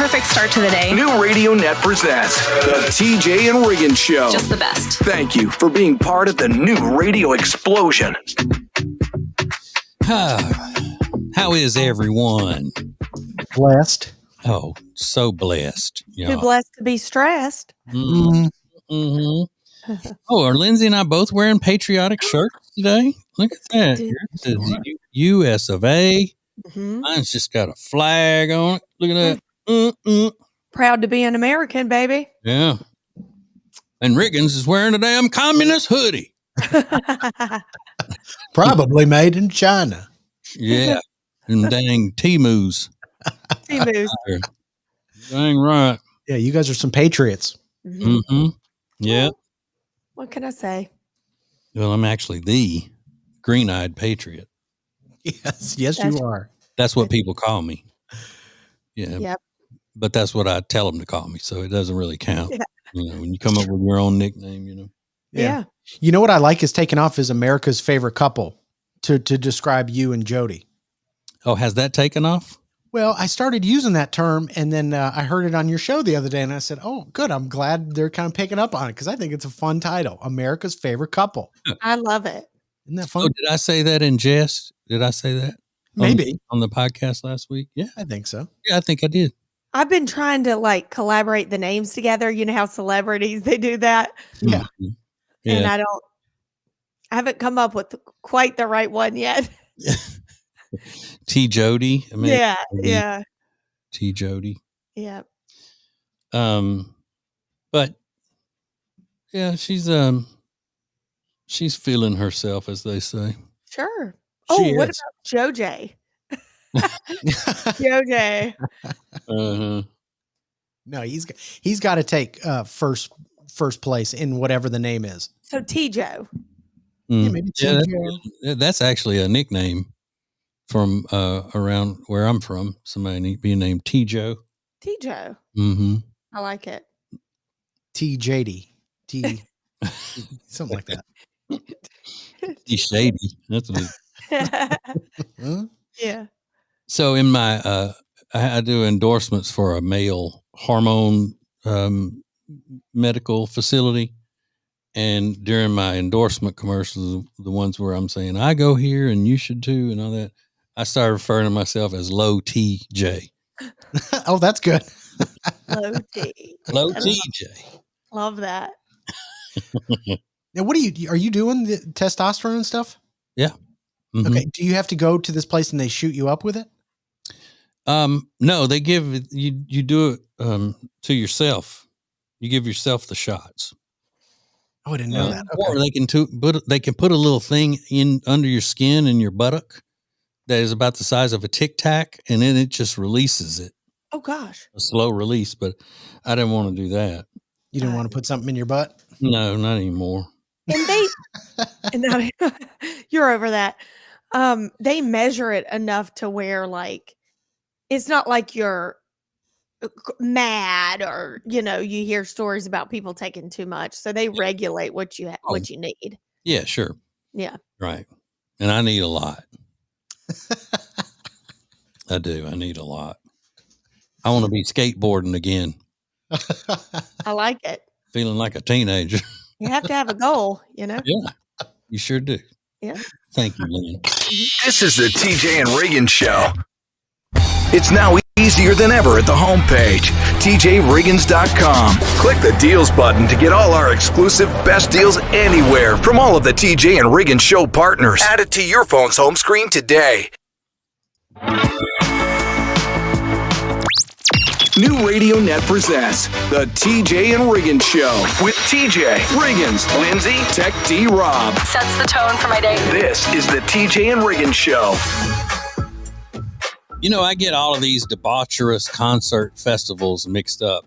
perfect start to the day. New Radio Net presents the TJ and Riggins Show. Just the best. Thank you for being part of the new radio explosion. How is everyone? Blessed. Oh, so blessed. Too blessed to be stressed. Mm-hmm. Oh, are Lindsay and I both wearing patriotic shirts today? Look at that. Yours says U.S. of A. Mm-hmm. Mine's just got a flag on it. Look at that. Proud to be an American, baby. Yeah. And Riggins is wearing a damn communist hoodie. Probably made in China. Yeah. And dang Temus. Temus. Dang right. Yeah, you guys are some patriots. Mm-hmm. Yeah. What can I say? Well, I'm actually the green-eyed patriot. Yes, you are. That's what people call me. Yeah. Yep. But that's what I tell them to call me, so it doesn't really count. Yeah. You know, when you come up with your own nickname, you know. Yeah. You know what I like is taken off as America's favorite couple to describe you and Jody. Oh, has that taken off? Well, I started using that term, and then I heard it on your show the other day, and I said, oh, good. I'm glad they're kind of picking up on it because I think it's a fun title, America's Favorite Couple. I love it. Isn't that fun? Oh, did I say that in jest? Did I say that? Maybe. On the podcast last week? Yeah. I think so. Yeah, I think I did. I've been trying to collaborate the names together. You know how celebrities, they do that. Yeah. Mm-hmm. Yeah. And I haven't come up with quite the right one yet. T. Jody. Yeah. T. Jody. Yeah. But yeah, she's feeling herself, as they say. Sure. She What is. about JoJ? JoJ. Uh-huh. No, he's got to take first place in whatever the name is. So T-Joe. Yeah, maybe Yeah, TJ. that's actually a nickname from around where I'm from. Somebody being named T-Joe. T-Joe. Mm-hmm. I like it. TJD. Something like that. T Shady. That's what Huh? Yeah. So in my I do endorsements for a male hormone medical facility, and during my endorsement commercials, the ones where I'm saying I go here and you should too and all that, I started referring to myself as Low TJ. Oh, that's good. Low T. Low TJ. Love that. Now, are you doing the testosterone stuff? Yeah. Mm-hmm. Okay. Do you have to go to this place and they shoot you up with it? No, they give you do it to yourself. You give yourself the shots. Oh, I didn't know that. Okay. Or they can put a little thing in under your skin in your buttock that is about the size of a Tic Tac, and then it just releases it. Oh gosh. A slow release, but I didn't want to do that. You didn't want to put something in your butt? No, not anymore. And you're over that. They measure it enough to where it's not like you're mad or you hear stories about people taking too much, so they regulate what you need. Yeah, sure. Yeah. Right. And I need a lot. I do. I need a lot. I want to be skateboarding again. I like it. Feeling like a teenager. You have to have a goal, Yeah, you sure do. Yeah. Thank you, Lynn. This is the TJ and Riggins Show. It's now easier than ever at the homepage, tjriggins.com. Click the deals button to get all our exclusive best deals anywhere from all of the TJ and Riggins Show partners. Add it to your phone's home screen today. New Radio Net presents the TJ and Riggins Show with TJ, Riggins, Lindsay, Tech D Rob. Sets the tone for my day. This is the TJ and Riggins Show. You know, I get all of these debaucherous concert festivals mixed up.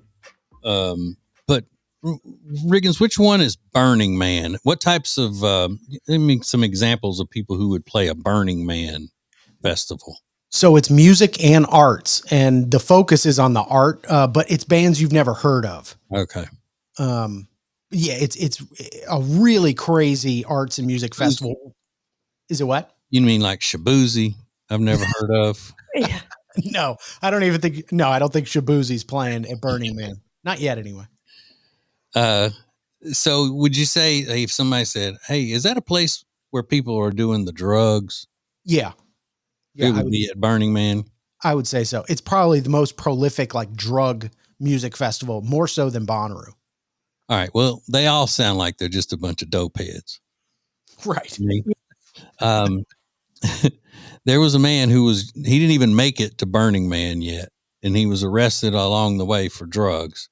But Riggins, which one is Burning Man? What types of, some examples of people who would play a Burning Man festival? So it's music and arts, and the focus is on the art, but it's bands you've never heard of. Okay. Yeah, it's a really crazy arts and music festival. Is it what? You mean like Shabuzi? I've never heard of. Yeah. No, I don't even think. No, I don't think Shabuzi's playing at Burning Man. Not yet, anyway. So would you say if somebody said, "Hey, is that a place where people are doing the drugs?" Yeah, It would be at Burning Man. I would say so. It's probably the most prolific like drug music festival, more so than Bonnaroo. All right. Well, they all sound like they're just a bunch of dope heads. Right. There was a man he didn't even make it to Burning Man yet, and he was arrested along the way for drugs.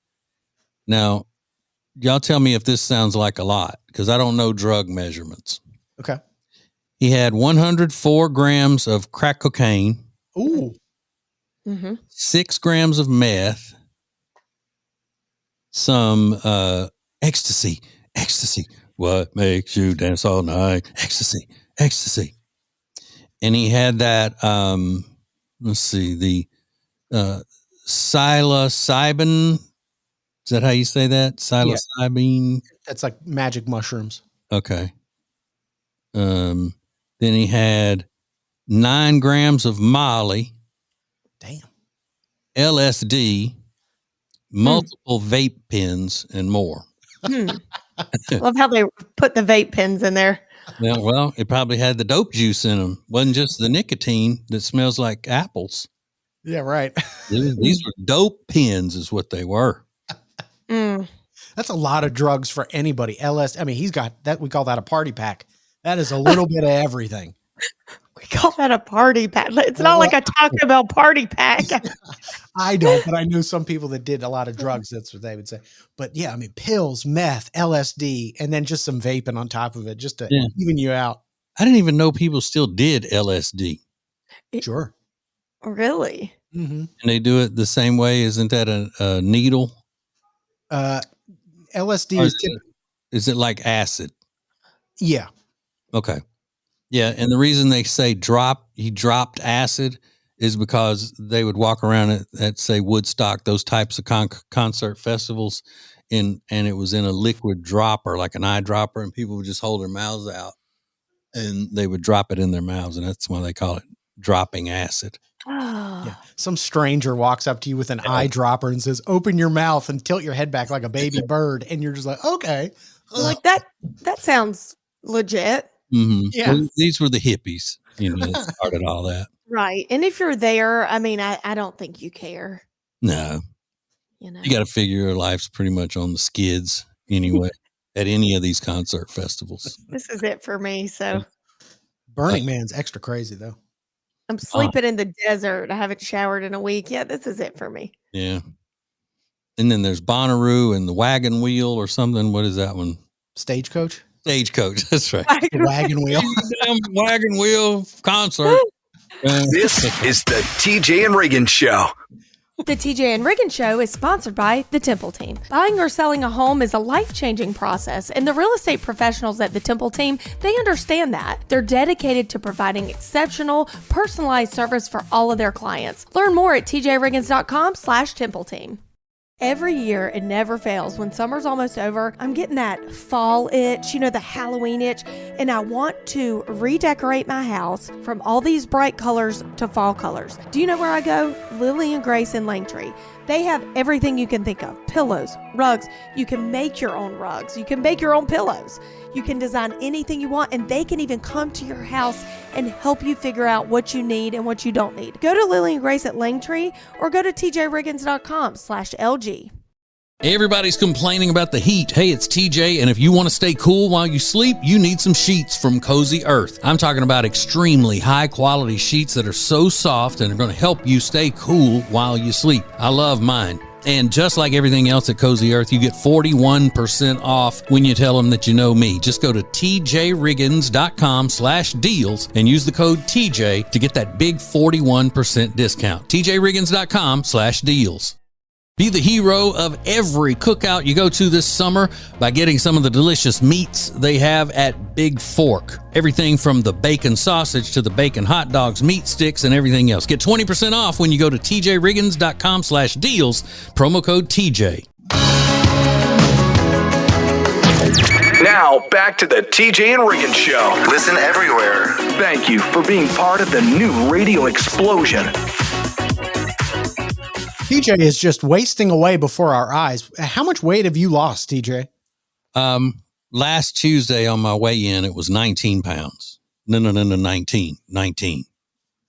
Now, y'all tell me if this sounds like a lot, because I don't know drug measurements. Okay. He had 104 grams of crack cocaine. Ooh. 6 grams of meth, some ecstasy. What makes you dance all night? Ecstasy. And he had that, let's see, the psilocybin. Is that how you say that? Psilocybin? That's like magic mushrooms. Okay. Then he had 9 grams of Molly. Damn. LSD, multiple vape pens, and more. Love how they put the vape pens in there. Yeah, well, it probably had the dope juice in them. Wasn't just the nicotine that smells like apples. Yeah, right. These were dope pens is what they were. That's a lot of drugs for anybody. I mean, he's got that. We call that a party pack. That is a little bit of everything. We call that a party pack. It's not like a Taco Bell party pack. I don't, but I knew some people that did a lot of drugs. That's what they would say. But yeah, I mean, pills, meth, LSD, and then just some vaping on top of it just to even you out. I didn't even know people still did LSD. Sure. Really? Mm-hmm. And they do it the same way. Isn't that a needle? LSD is it like acid? Yeah. Okay. Yeah, and the reason they say he dropped acid is because they would walk around at say Woodstock, those types of concert festivals, and it was in a liquid dropper, like an eyedropper, and people would just hold their mouths out, and they would drop it in their mouths, and that's why they call it dropping acid. Yeah. Some stranger walks up to you with an eyedropper and says, "Open your mouth and tilt your head back like a baby bird," and you're just like, "Okay." Like that sounds legit. Mm-hmm. Yeah. Well, these were the hippies, that started all that. Right. And if you're there, I mean, I don't think you care. No. You got to figure your life's pretty much on the skids anyway at any of these concert festivals. This is it for me. So Burning Man's extra crazy though. I'm sleeping in the desert. I haven't showered in a week. Yeah, this is it for me. Yeah. And then there's Bonnaroo and the Wagon Wheel or something. What is that one? Stagecoach. That's right. The Wagon Wheel. Damn Wagon Wheel concert. This is the TJ and Riggins Show. The TJ and Riggins Show is sponsored by the Temple Team. Buying or selling a home is a life-changing process, and the real estate professionals at the Temple Team, they understand that. They're dedicated to providing exceptional, personalized service for all of their clients. Learn more at tjriggins.com/Temple Team. Every year, it never fails. When summer's almost over, I'm getting that fall itch, the Halloween itch, and I want to redecorate my house from all these bright colors to fall colors. Do you know where I go? Lily and Grace in Langtree. They have everything you can think of. Pillows, rugs. You can make your own rugs. You can make your own pillows. You can design anything you want, and they can even come to your house and help you figure out what you need and what you don't need. Go to Lily and Grace at Langtree or go to tjriggins.com/LG. Everybody's complaining about the heat. Hey, it's TJ, and if you want to stay cool while you sleep, you need some sheets from Cozy Earth. I'm talking about extremely high-quality sheets that are so soft and are going to help you stay cool while you sleep. I love mine. And just like everything else at Cozy Earth, you get 41% off when you tell them that you know me. Just go to tjriggins.com/deals and use the code TJ to get that big 41% discount. tjriggins.com/deals. Be the hero of every cookout you go to this summer by getting some of the delicious meats they have at Big Fork. Everything from the bacon sausage to the bacon hot dogs, meat sticks, and everything else. Get 20% off when you go to tjriggins.com/deals, promo code TJ. Now, back to the TJ and Riggins Show. Listen everywhere. Thank you for being part of the new radio explosion. TJ is just wasting away before our eyes. How much weight have you lost, TJ? Last Tuesday on my way in, it was 19 pounds. No, 19.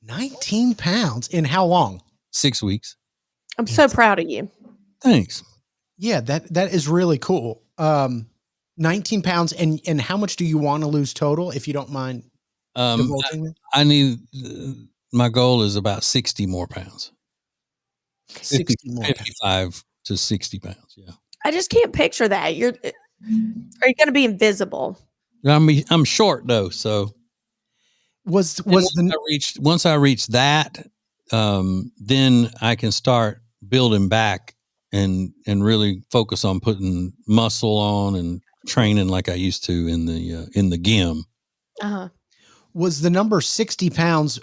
19 pounds in how long? 6 weeks. I'm so proud of you. Thanks. Yeah, that is really cool. 19 pounds. And how much do you want to lose total, if you don't mind divulging that? I need, my goal is about 60 more pounds. 60 more pounds. 55 to 60 pounds. Yeah. I just can't picture that. Are you going to be invisible? I'm short though. So once I reach that, then I can start building back and really focus on putting muscle on and training like I used to in the gym. Uh-huh. Was the number 60 pounds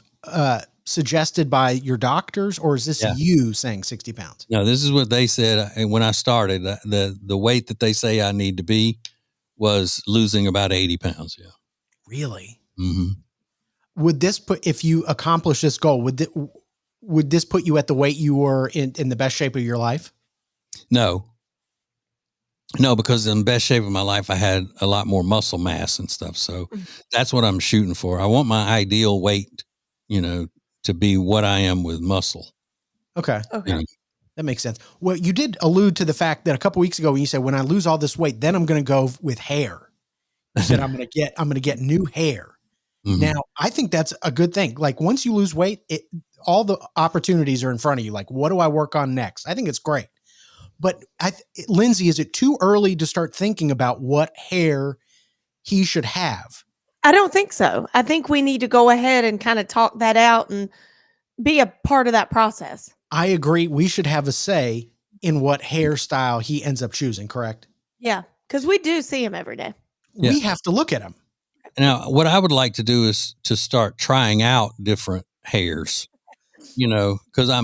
suggested by your doctors, or is this you saying 60 pounds? No, this is what they said when I started. The weight that they say I need to be was losing about 80 pounds. Yeah. Really? Mm-hmm. Would this if you accomplish this goal, would this put you at the weight you were in the best shape of your life? No, because in the best shape of my life, I had a lot more muscle mass and stuff. So that's what I'm shooting for. I want my ideal weight, to be what I am with muscle. Okay. That makes sense. Well, you did allude to the fact that a couple weeks ago when you said, when I lose all this weight, then I'm going to go with hair. You said, I'm going to get new hair. Mm-hmm. Now, I think that's a good thing. Like once you lose weight, all the opportunities are in front of you. Like, what do I work on next? I think it's great. But Lindsay, is it too early to start thinking about what hair he should have? I don't think so. I think we need to go ahead and kind of talk that out and be a part of that process. I agree. We should have a say in what hairstyle he ends up choosing, correct? Yeah, because we do see him every day. Yeah. We have to look at him. Now, what I would like to do is to start trying out different hairs, because I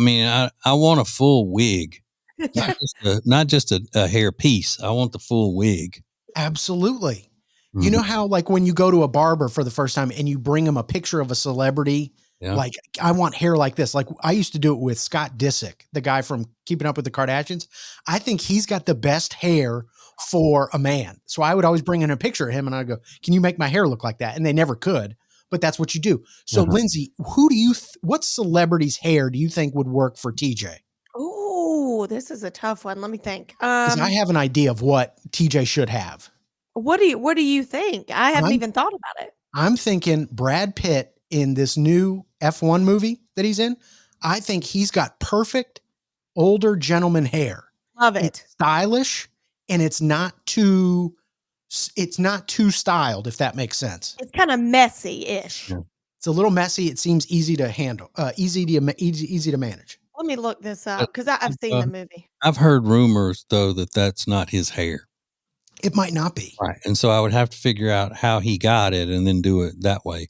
want a full wig, not just a hair piece. I want the full wig. Absolutely. You know how like when you go to a barber for the first time and you bring him a picture of a celebrity, like I want hair like this. Like I used to do it with Scott Disick, the guy from Keeping Up with the Kardashians. I think he's got the best hair for a man. So I would always bring in a picture of him and I'd go, can you make my hair look like that? And they never could, but that's what you do. So Lindsay, who do you, what celebrity's hair do you think would work for TJ? Oh, this is a tough one. Let me think. Because I have an idea of what TJ should have. What do you think? I haven't even thought about it. I'm thinking Brad Pitt in this new F1 movie that he's in. I think he's got perfect older gentleman hair. Love it. It's stylish and it's not too styled, if that makes sense. It's kind of messy-ish. Yeah. It's a little messy. It seems easy to handle, easy to manage. Let me look this up because I've seen the movie. I've heard rumors though that's not his hair. It might not be. Right. And so I would have to figure out how he got it and then do it that way.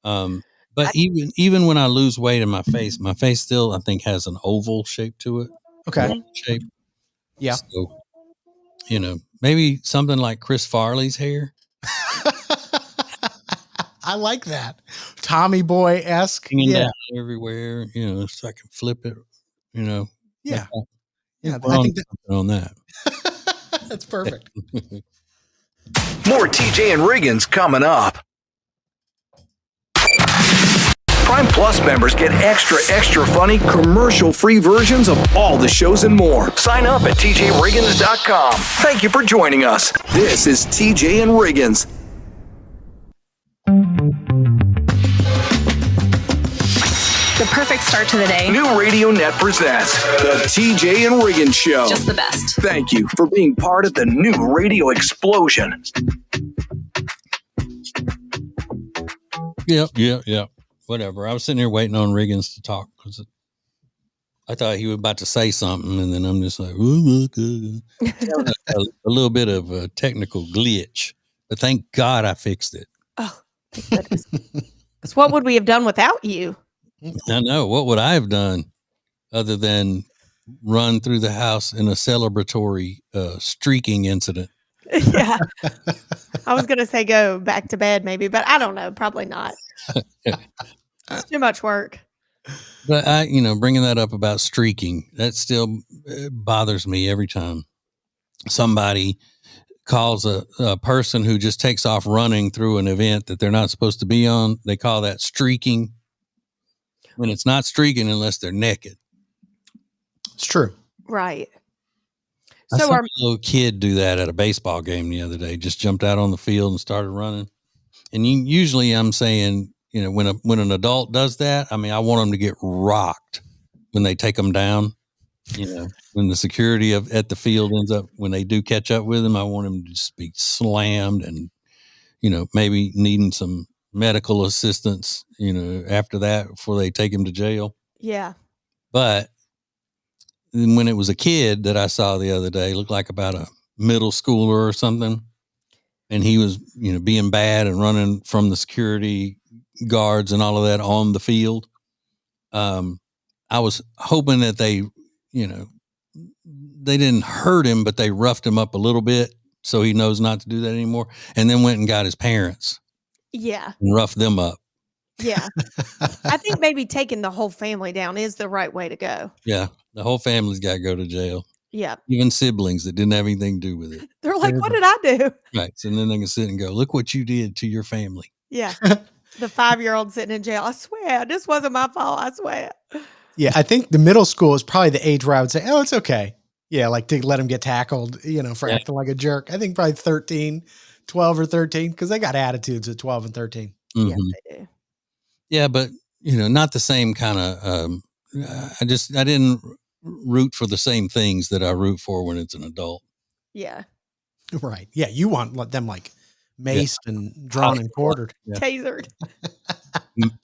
But even when I lose weight in my face still, I think, has an oval shape to it. Okay. Shape. Yeah. So, maybe something like Chris Farley's hair. I like that. Tommy Boy-esque. Down everywhere, so I can flip it, Yeah. Yeah. I think on that. That's perfect. More TJ and Riggins coming up. Prime Plus members get extra funny, commercial-free versions of all the shows and more. Sign up at tjriggins.com. Thank you for joining us. This is TJ and Riggins. The perfect start to the day. New Radio Net presents the TJ and Riggins Show. Just the best. Thank you for being part of the new radio explosion. Yeah. Whatever. I was sitting here waiting on Riggins to talk because I thought he was about to say something, and then I'm just like, a little bit of a technical glitch. But thank God I fixed it. Oh, thank goodness. Because what would we have done without you? I know. What would I have done other than run through the house in a celebratory streaking incident? Yeah. I was going to say go back to bed maybe, but I don't know. Probably not. It's too much work. But bringing that up about streaking, that still bothers me every time somebody calls a person who just takes off running through an event that they're not supposed to be on. They call that streaking, when it's not streaking unless they're naked. It's true. Right. I So saw a little kid do that at a baseball game the other day. Just jumped out on the field and started running. And usually I'm saying, when an adult does that, I want them to get rocked when they take them down. When the security at the field ends up, when they do catch up with them, I want them to just be slammed and, maybe needing some medical assistance, after that, before they take him to jail. Yeah. But when it was a kid that I saw the other day, looked like about a middle schooler or something, and he was, being bad and running from the security guards and all of that on the field. I was hoping that they didn't hurt him, but they roughed him up a little bit so he knows not to do that anymore. And then went and got his parents. Yeah. And roughed them up. Yeah. I think maybe taking the whole family down is the right way to go. Yeah. The whole family's got to go to jail. Yeah. Even siblings that didn't have anything to do with it. They're like, what did I do? Right. So then they can sit and go, look what you did to your family. Yeah. The 5-year-old sitting in jail. I swear, this wasn't my fault. I swear. Yeah. I think the middle school is probably the age where I would say, oh, it's okay. Yeah. Like to let him get tackled, for acting like a jerk. I think probably 12 or 13, because they got attitudes at 12 and 13. Mm-hmm. Yes, they do. Yeah. But, not the same kind of, I didn't root for the same things that I root for when it's an adult. Yeah. Right. Yeah. You want them like maced and drawn and quartered. Yeah. Tasered.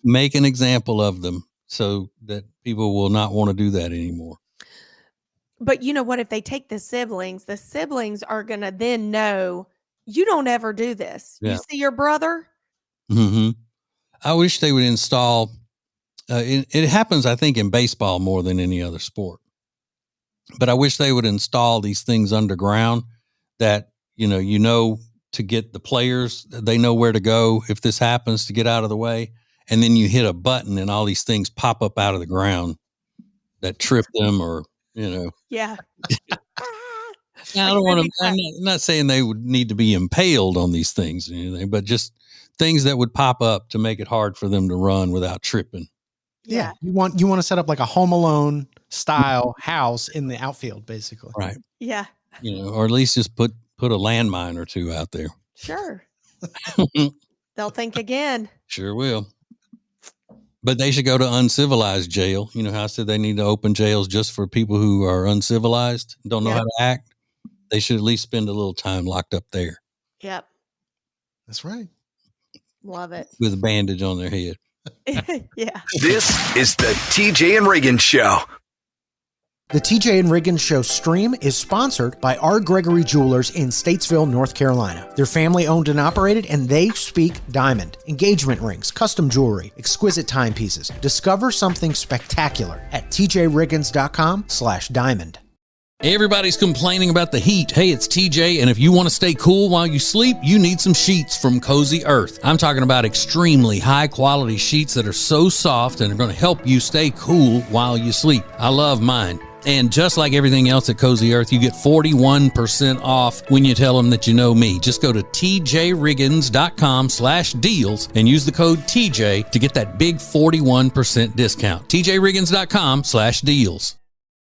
Make an example of them so that people will not want to do that anymore. But you know what? If they take the siblings are going to then know you don't ever do this. Yeah. You see your brother? Mm-hmm. I wish they would install, it happens, I think, in baseball more than any other sport. But I wish they would install these things underground that, to get the players, they know where to go if this happens, to get out of the way. And then you hit a button and all these things pop up out of the ground that trip them or, Yeah. I don't want to, I'm not saying they would need to be impaled on these things or anything, but just things that would pop up to make it hard for them to run without tripping. Yeah. You want to set up like a Home Alone style house in the outfield, basically. Right. Yeah. Or at least just put a landmine or two out there. Sure. They'll think again. Sure will. But they should go to uncivilized jail. You know how I said they need to open jails just for people who are uncivilized, don't know how to act? They should at least spend a little time locked up there. Yep. That's right. Love it. With a bandage on their head. Yeah. This is the TJ and Riggins Show. The TJ and Riggins Show stream is sponsored by R. Gregory Jewelers in Statesville, North Carolina. They're family owned and operated, and they speak diamond. Engagement rings, custom jewelry, exquisite timepieces. Discover something spectacular at tjriggins.com/diamond. Everybody's complaining about the heat. Hey, it's TJ, and if you want to stay cool while you sleep, you need some sheets from Cozy Earth. I'm talking about extremely high-quality sheets that are so soft and are going to help you stay cool while you sleep. I love mine. And just like everything else at Cozy Earth, you get 41% off when you tell them that you know me. Just go to tjriggins.com/deals and use the code TJ to get that big 41% discount. tjriggins.com/deals.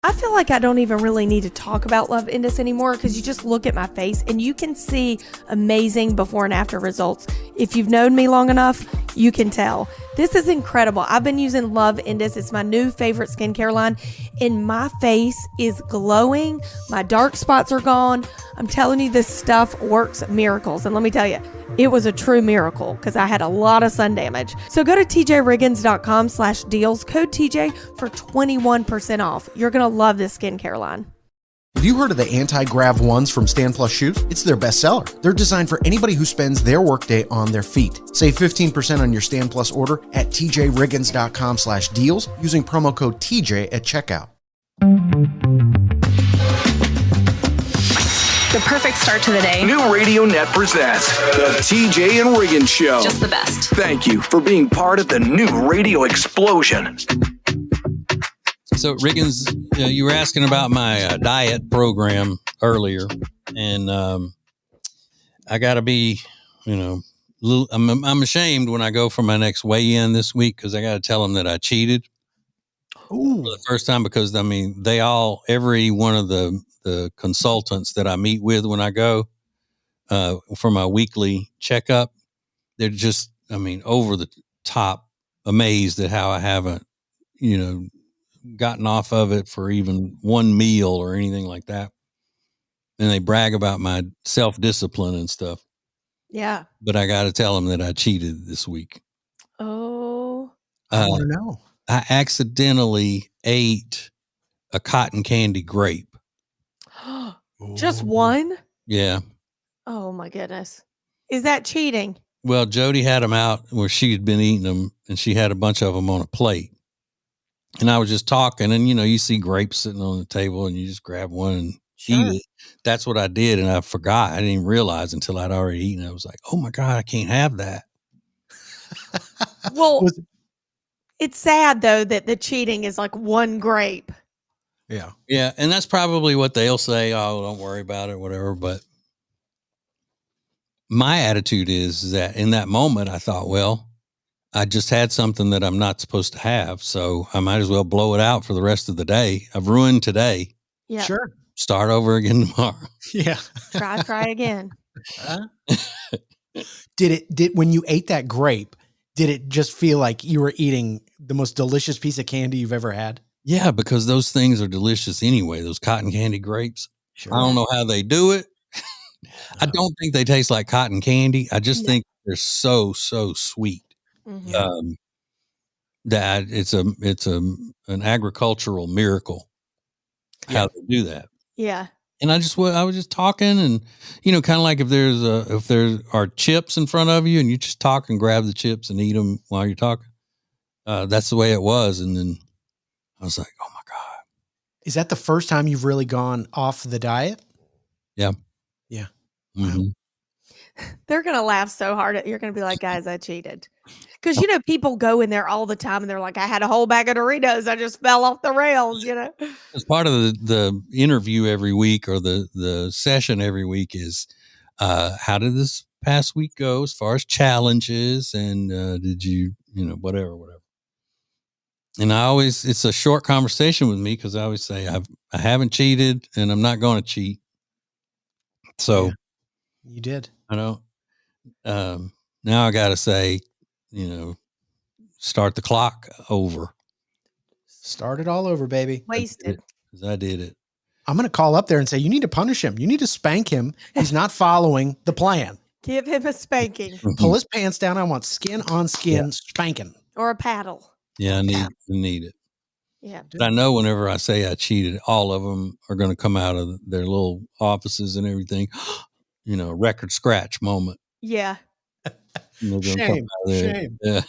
I feel like I don't even really need to talk about Love Indus anymore because you just look at my face and you can see amazing before and after results. If you've known me long enough, you can tell. This is incredible. I've been using Love Indus. It's my new favorite skincare line, and my face is glowing. My dark spots are gone. I'm telling you, this stuff works miracles. And let me tell you, it was a true miracle because I had a lot of sun damage. So go to tjriggins.com/deals, code TJ for 21% off. You're going to love this skincare line. Have you heard of the anti-grav ones from Stand Plus Shoes? It's their bestseller. They're designed for anybody who spends their workday on their feet. Save 15% on your Stand Plus order at tjriggins.com/deals using promo code TJ at checkout. The perfect start to the day. New Radio Net presents the TJ and Riggins Show. Just the best. Thank you for being part of the new radio explosion. So, Riggins, you were asking about my diet program earlier, and I got to be, I'm ashamed when I go for my next weigh-in this week because I got to tell them that I cheated for the first time because, every one of the consultants that I meet with when I go for my weekly checkup, they're just, over the top amazed at how I haven't, gotten off of it for even one meal or anything like that. And they brag about my self-discipline and stuff. Yeah. But I got to tell them that I cheated this week. Oh. I want to know. I accidentally ate a cotton candy grape. Just one? Yeah. Oh my goodness. Is that cheating? Well, Jody had them out where she had been eating them and she had a bunch of them on a plate. And I was just talking and, you see grapes sitting on the table and you just grab one and eat it. That's what I did. And I forgot. I didn't even realize until I'd already eaten. I was like, oh my God, I can't have that. Well, it's sad though that the cheating is like one grape. Yeah. Yeah. And that's probably what they'll say. Oh, don't worry about it, whatever. But my attitude is that in that moment, I thought, well, I just had something that I'm not supposed to have. So I might as well blow it out for the rest of the day. I've ruined today. Yeah. Sure. Start over again tomorrow. Yeah. Try again. When you ate that grape, did it just feel like you were eating the most delicious piece of candy you've ever had? Yeah, because those things are delicious anyway. Those cotton candy grapes. Sure. I don't know how they do it. I don't think they taste like cotton candy. I just think they're so sweet. Mm-hmm. That it's an agricultural miracle how they do that. Yeah. And I was just talking and, kind of like if there are chips in front of you and you just talk and grab the chips and eat them while you're talking. That's the way it was. And then I was like, oh my God. Is that the first time you've really gone off the diet? Yeah. Yeah. Mm-hmm. Wow. They're going to laugh so hard at you're going to be like, guys, I cheated. Because, people go in there all the time and they're like, I had a whole bag of Doritos. I just fell off the rails, As part of the interview every week or the session every week is how did this past week go as far as challenges and did you, whatever. And it's a short conversation with me because I always say I haven't cheated and I'm not going to cheat. So you did. I don't. Now I got to say, start the clock over. Start it all over, baby. Wasted. Because I did it. I'm going to call up there and say, you need to punish him. You need to spank him. He's not following the plan. Give him a spanking. Pull his pants down. I want skin on skin spanking. Or a paddle. Yeah, I need it. Yeah. But I know whenever I say I cheated, all of them are going to come out of their little offices and everything. Record scratch moment. Yeah. Shame. Shame. Yeah.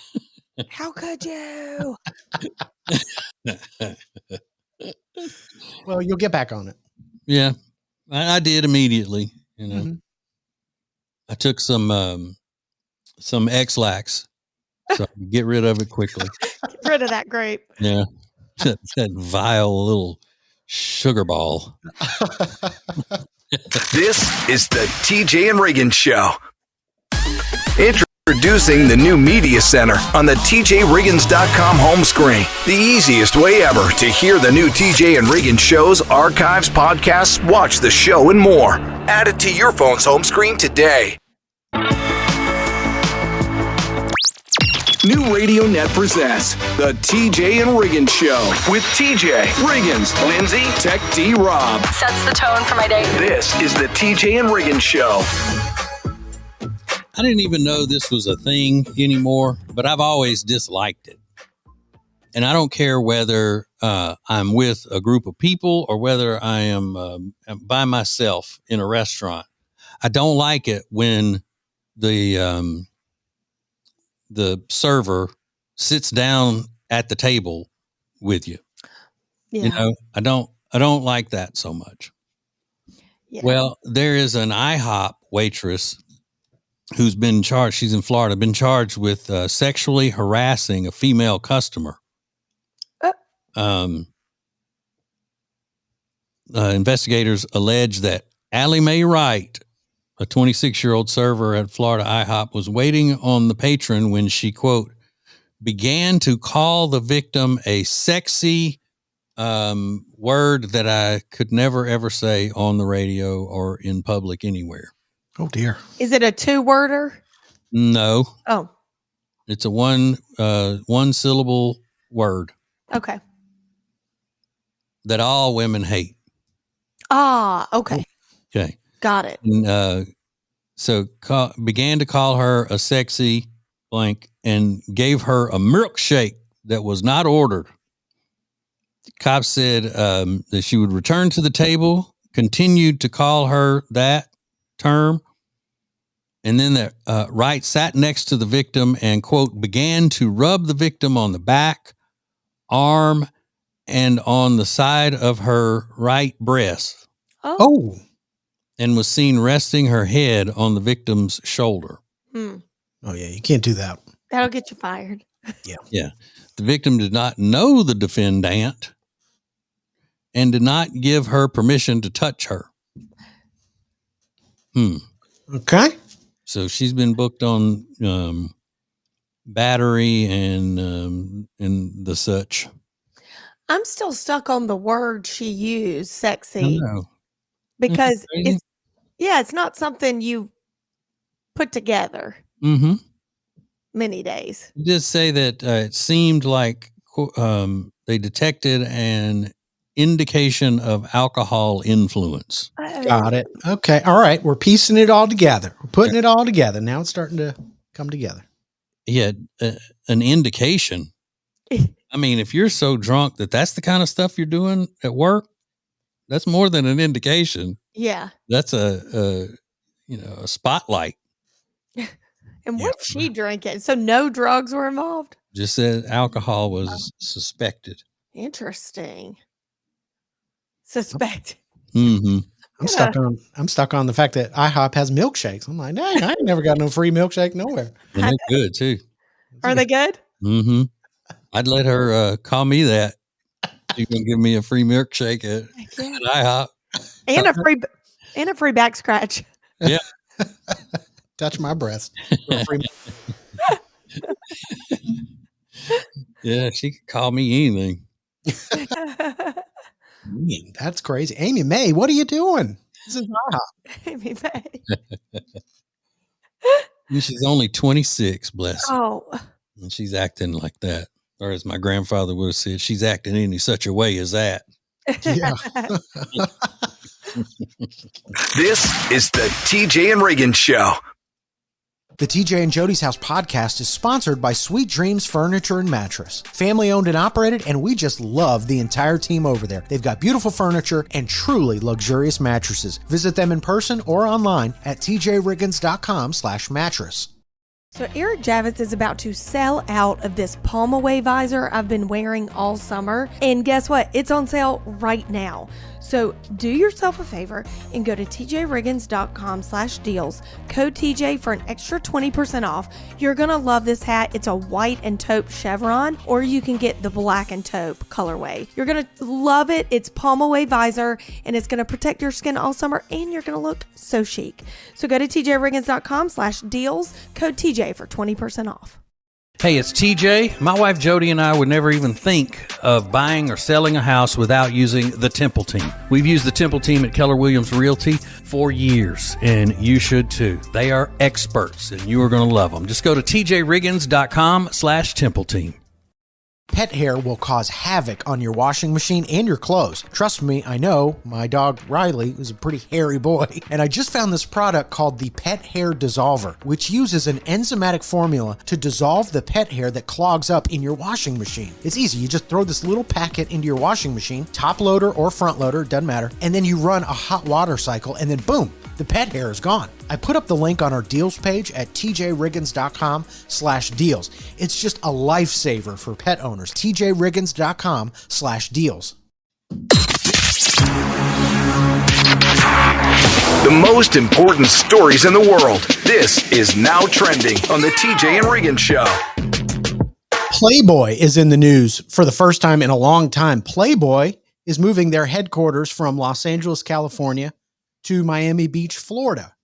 How could you? Well, you'll get back on it. Yeah, I did immediately. Mm-hmm. I took some X-Lax so I could get rid of it quickly. Get rid of that grape. Yeah, that vile little sugar ball. This is the TJ and Riggins Show. Introducing the new Media Center on the TJRiggins.com home screen. The easiest way ever to hear the new TJ and Riggins shows, archives, podcasts, watch the show, and more. Add it to your phone's home screen today. New Radio Net presents the TJ and Riggins Show with TJ, Riggins, Lindsay, Tech D Rob. Sets the tone for my day. This is the TJ and Riggins Show. I didn't even know this was a thing anymore, but I've always disliked it. And I don't care whether I'm with a group of people or whether I am by myself in a restaurant. I don't like it when the server sits down at the table with you. Yeah. I don't like that so much. Yeah. Well, there is an IHOP waitress who's been charged. She's in Florida, been charged with sexually harassing a female customer. Investigators allege that Allie Mae Wright, a 26-year-old server at Florida IHOP, was waiting on the patron when she, quote, began to call the victim a sexy word that I could never, ever say on the radio or in public anywhere. Oh, dear. Is it a 2-worder? No. Oh. It's a one syllable word. Okay. That all women hate. Ah, okay. Okay. Got it. And, began to call her a sexy blank and gave her a milkshake that was not ordered. Cops said that she would return to the table, continued to call her that term, and then Wright sat next to the victim and, quote, began to rub the victim on the back, arm, and on the side of her right breast. Oh. And was seen resting her head on the victim's shoulder. Hmm. Oh, yeah. You can't do that. That'll get you fired. Yeah. Yeah. The victim did not know the defendant and did not give her permission to touch her. Okay. So she's been booked on battery and the such. I'm still stuck on the word she used, I sexy, know. because Crazy. it's not something you put together Mm-hmm. many days. Just say that it seemed like they detected an indication of alcohol influence. Got it. Okay. All right. We're piecing it all together. We're putting it all together. Now it's starting to come together. Yeah, an indication. I mean, if you're so drunk that's the kind of stuff you're doing at work, that's more than an indication. Yeah. That's a spotlight. And what's she drinking? So no drugs were involved? Just said alcohol was suspected. Interesting. Suspect. Mm-hmm. I'm stuck on the fact that IHOP has milkshakes. I'm like, dang, I ain't never got no free milkshake nowhere. And they're good too. Are they good? Mm-hmm. I'd let her call me that. She's gonna give me a free milkshake at IHOP. And a free back scratch. Yeah. Touch my breast. Yeah, she could call me anything. Man, that's crazy. Amy Mae, what are you doing? This is IHOP. Amy Mae. And she's only 26, bless her. Oh. And she's acting like that. Or as my grandfather would have said, she's acting any such a way as that. Yeah. This is the TJ and Riggins Show. The TJ and Jody's House podcast is sponsored by Sweet Dreams Furniture and Mattress. Family owned and operated, and we just love the entire team over there. They've got beautiful furniture and truly luxurious mattresses. Visit them in person or online at tjriggins.com/mattress. So Eric Javits is about to sell out of this palm away visor I've been wearing all summer. And guess what? It's on sale right now. So do yourself a favor and go to tjriggins.com/deals. Code TJ for an extra 20% off. You're going to love this hat. It's a white and taupe chevron, or you can get the black and taupe colorway. You're going to love it. It's palm away visor, and it's going to protect your skin all summer, and you're going to look so chic. So go to tjriggins.com/deals. Code TJ for 20% off. Hey, it's TJ. My wife Jody and I would never even think of buying or selling a house without using the Temple Team. We've used the Temple Team at Keller Williams Realty for years, and you should too. They are experts, and you are going to love them. Just go to tjriggins.com/Temple Team. Pet hair will cause havoc on your washing machine and your clothes. Trust me, I know. My dog Riley is a pretty hairy boy, and I just found this product called the Pet Hair Dissolver, which uses an enzymatic formula to dissolve the pet hair that clogs up in your washing machine. It's easy. You just throw this little packet into your washing machine, top loader or front loader, doesn't matter, and then you run a hot water cycle, and then boom, the pet hair is gone. I put up the link on our deals page at tjriggins.com/deals. It's just a lifesaver for pet owners. tjriggins.com/deals. The most important stories in the world. This is Now Trending on the TJ and Riggins Show. Playboy is in the news for the first time in a long time. Playboy is moving their headquarters from Los Angeles, California to Miami Beach, Florida.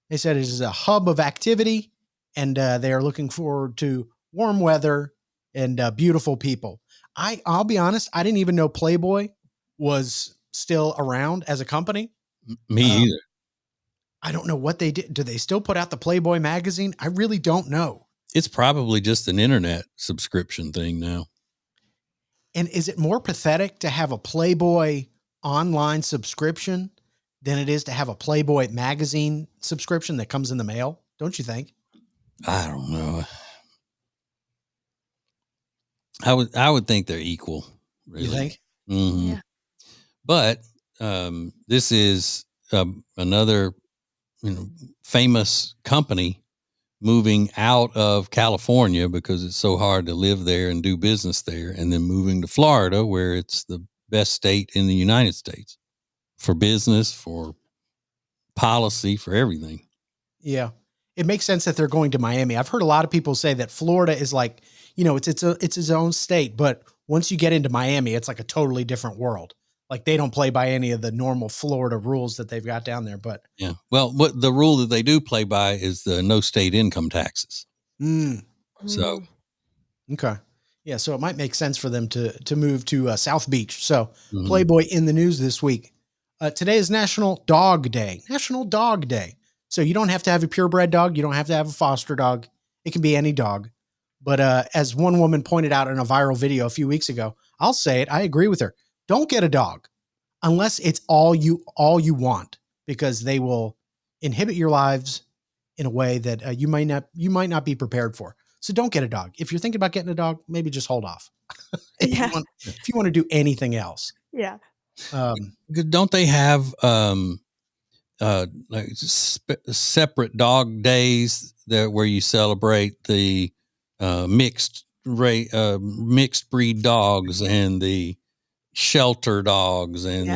They said it is a hub of activity, and they are looking forward to warm weather and beautiful people. I'll be honest, I didn't even know Playboy was still around as a company. Me either. I don't know what they did. Do they still put out the Playboy magazine? I really don't know. It's probably just an internet subscription thing now. And is it more pathetic to have a Playboy online subscription than it is to have a Playboy magazine subscription that comes in the mail? Don't you think? I don't know. I would think they're equal. Really. You think? Mm-hmm. Yeah. But this is another famous company moving out of California because it's so hard to live there and do business there, and then moving to Florida, where it's the best state in the United States for business, for policy, for everything. Yeah. It makes sense that they're going to Miami. I've heard a lot of people say that Florida is like, it's its own state, but once you get into Miami, it's like a totally different world. Like they don't play by any of the normal Florida rules that they've got down there. But yeah, well, what the rule that they do play by is the no state income taxes. So, okay, yeah, so it might make sense for them to move to South Beach. So Playboy in the news this week. Today is National Dog Day. National Dog Day. So you don't have to have a purebred dog. You don't have to have a foster dog. It can be any dog. But as one woman pointed out in a viral video a few weeks ago, I'll say it. I agree with her. Don't get a dog unless it's all you want, because they will inhibit your lives in a way that you might not be prepared for. So don't get a dog. If you're thinking about getting a dog, maybe just hold off. If you want to do anything else. Yeah. Don't they have separate dog days where you celebrate the mixed breed dogs and the shelter dogs and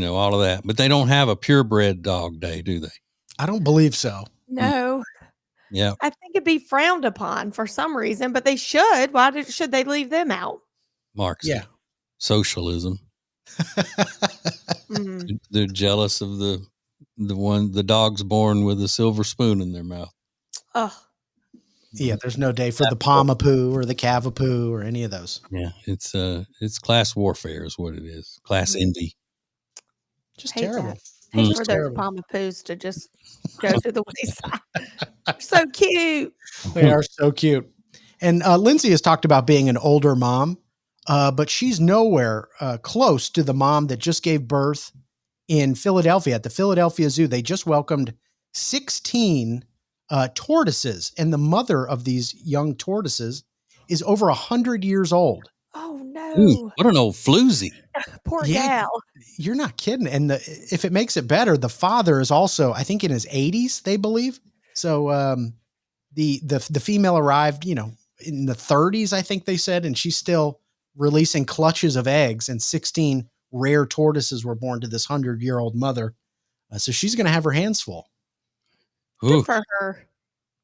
all of that, but they don't have a purebred dog day, do they? I don't believe so. No. Yeah. I think it'd be frowned upon for some reason, but they should. Why should they leave them out? Marxism. Yeah. Socialism. They're jealous of the dogs born with a silver spoon in their mouth. Oh. Yeah, there's no day for the Pomapoo or the Cavapoo or any of those. Yeah, it's class warfare is what it is. Class envy. Just terrible. Hate for those Pomapoos to just go to the wayside. They're so cute. They are so cute. And Lindsay has talked about being an older mom, but she's nowhere close to the mom that just gave birth in Philadelphia at the Philadelphia Zoo. They just welcomed 16 tortoises, and the mother of these young tortoises is over 100 years old. Oh no! Ooh, what an old floozy! Poor gal. You're not kidding. And if it makes it better, the father is also, I think, in his 80s. They believe so. The female arrived, in the 30s, I think they said, and she's still releasing clutches of eggs. And 16 rare tortoises were born to this 100-year-old mother. So she's going to have her hands full. Good for her.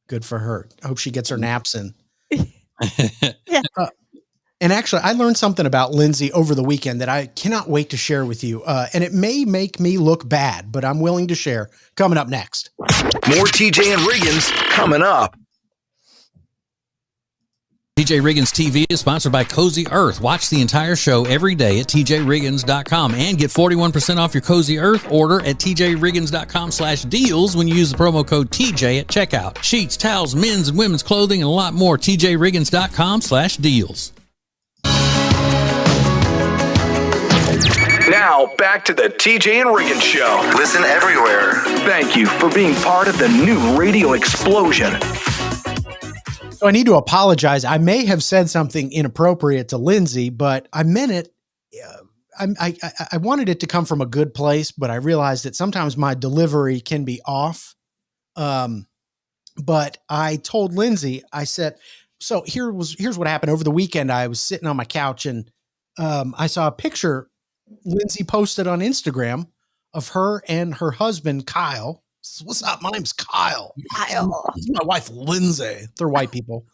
Good for her. I hope she gets her naps in. Yeah. And actually, I learned something about Lindsay over the weekend that I cannot wait to share with you. And it may make me look bad, but I'm willing to share. Coming up next. More TJ and Riggins coming up. TJ Riggins TV is sponsored by Cozy Earth. Watch the entire show every day at tjriggins.com and get 41% off your Cozy Earth order at tjriggins.com/deals when you use the promo code TJ at checkout. Sheets, towels, men's and women's clothing, and a lot more. tjriggins.com/deals. Now, back to the TJ and Riggins Show. Listen everywhere. Thank you for being part of the new radio explosion. So I need to apologize. I may have said something inappropriate to Lindsay, but I meant it. I wanted it to come from a good place, but I realized that sometimes my delivery can be off. But I told Lindsay, I said, so here's what happened over the weekend. I was sitting on my couch and I saw a picture Lindsay posted on Instagram of her and her husband, Kyle. What's up? My name's Kyle. Kyle. This is my wife, Lindsay. They're white people.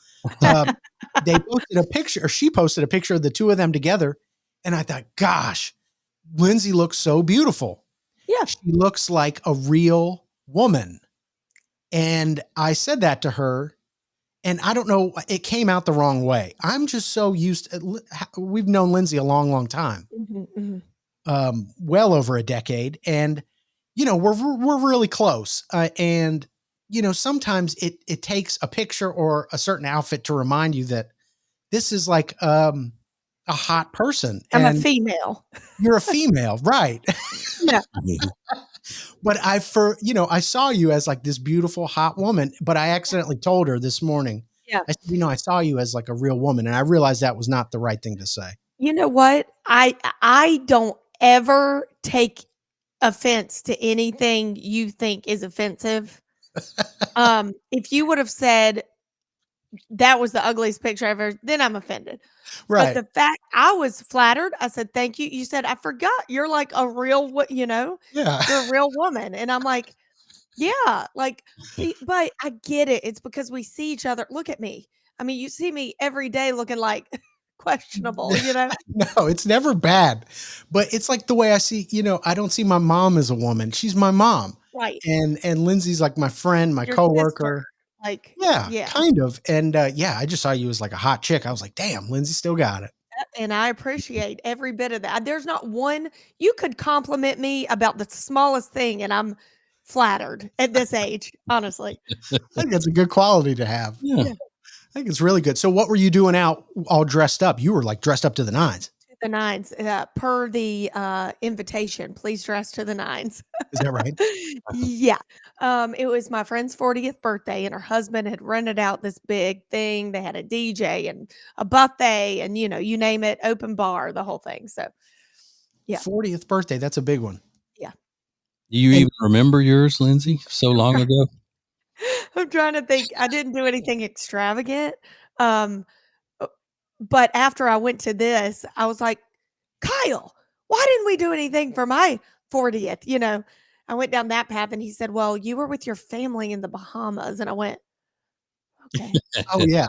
They posted a picture, or she posted a picture of the two of them together. And I thought, gosh, Lindsay looks so beautiful. Yeah. She looks like a real woman. And I said that to her. And I don't know, it came out the wrong way. I'm just so used to, we've known Lindsay a long, long time. Well over a decade. And, you know, we're really close. And, you know, sometimes it takes a picture or a certain outfit to remind you that this is like a hot person. I'm and a female. You're a female, right? Yeah. But I saw you as like this beautiful, hot woman, but I accidentally told her this morning. Yeah. I said, I saw you as like a real woman. And I realized that was not the right thing to say. You know what? I don't ever take offense to anything you think is offensive. If you would have said that was the ugliest picture ever, then I'm offended. Right. But the fact I was flattered, I said, thank you. You said, I forgot you're like a real, Yeah. you're a real woman. And I'm like, yeah, like, but I get it. It's because we see each other. Look at me. I mean, you see me every day looking like questionable, No, it's never bad, but it's like the way I see, I don't see my mom as a woman. She's my mom. Right. And Lindsay's like my friend, my coworker. Like, yeah, kind of. And I just saw you as like a hot chick. I was like, damn, Lindsay still got it. And I appreciate every bit of that. There's not one, you could compliment me about the smallest thing and I'm flattered at this age, honestly. I think that's a good quality to have. Yeah. I think it's really good. So what were you doing out all dressed up? You were like dressed up to the nines. The nines, per the invitation, please dress to the nines. Is that right? Yeah. It was my friend's 40th birthday and her husband had rented out this big thing. They had a DJ and a buffet and, you name it, open bar, the whole thing. So, yeah. 40th birthday. That's a big one. Yeah. Do you even remember yours, Lindsay, so long ago? I'm trying to think. I didn't do anything extravagant. But after I went to this, I was like, Kyle, why didn't we do anything for my 40th? I went down that path and he said, well, you were with your family in the Bahamas. And I went, okay. Oh, yeah.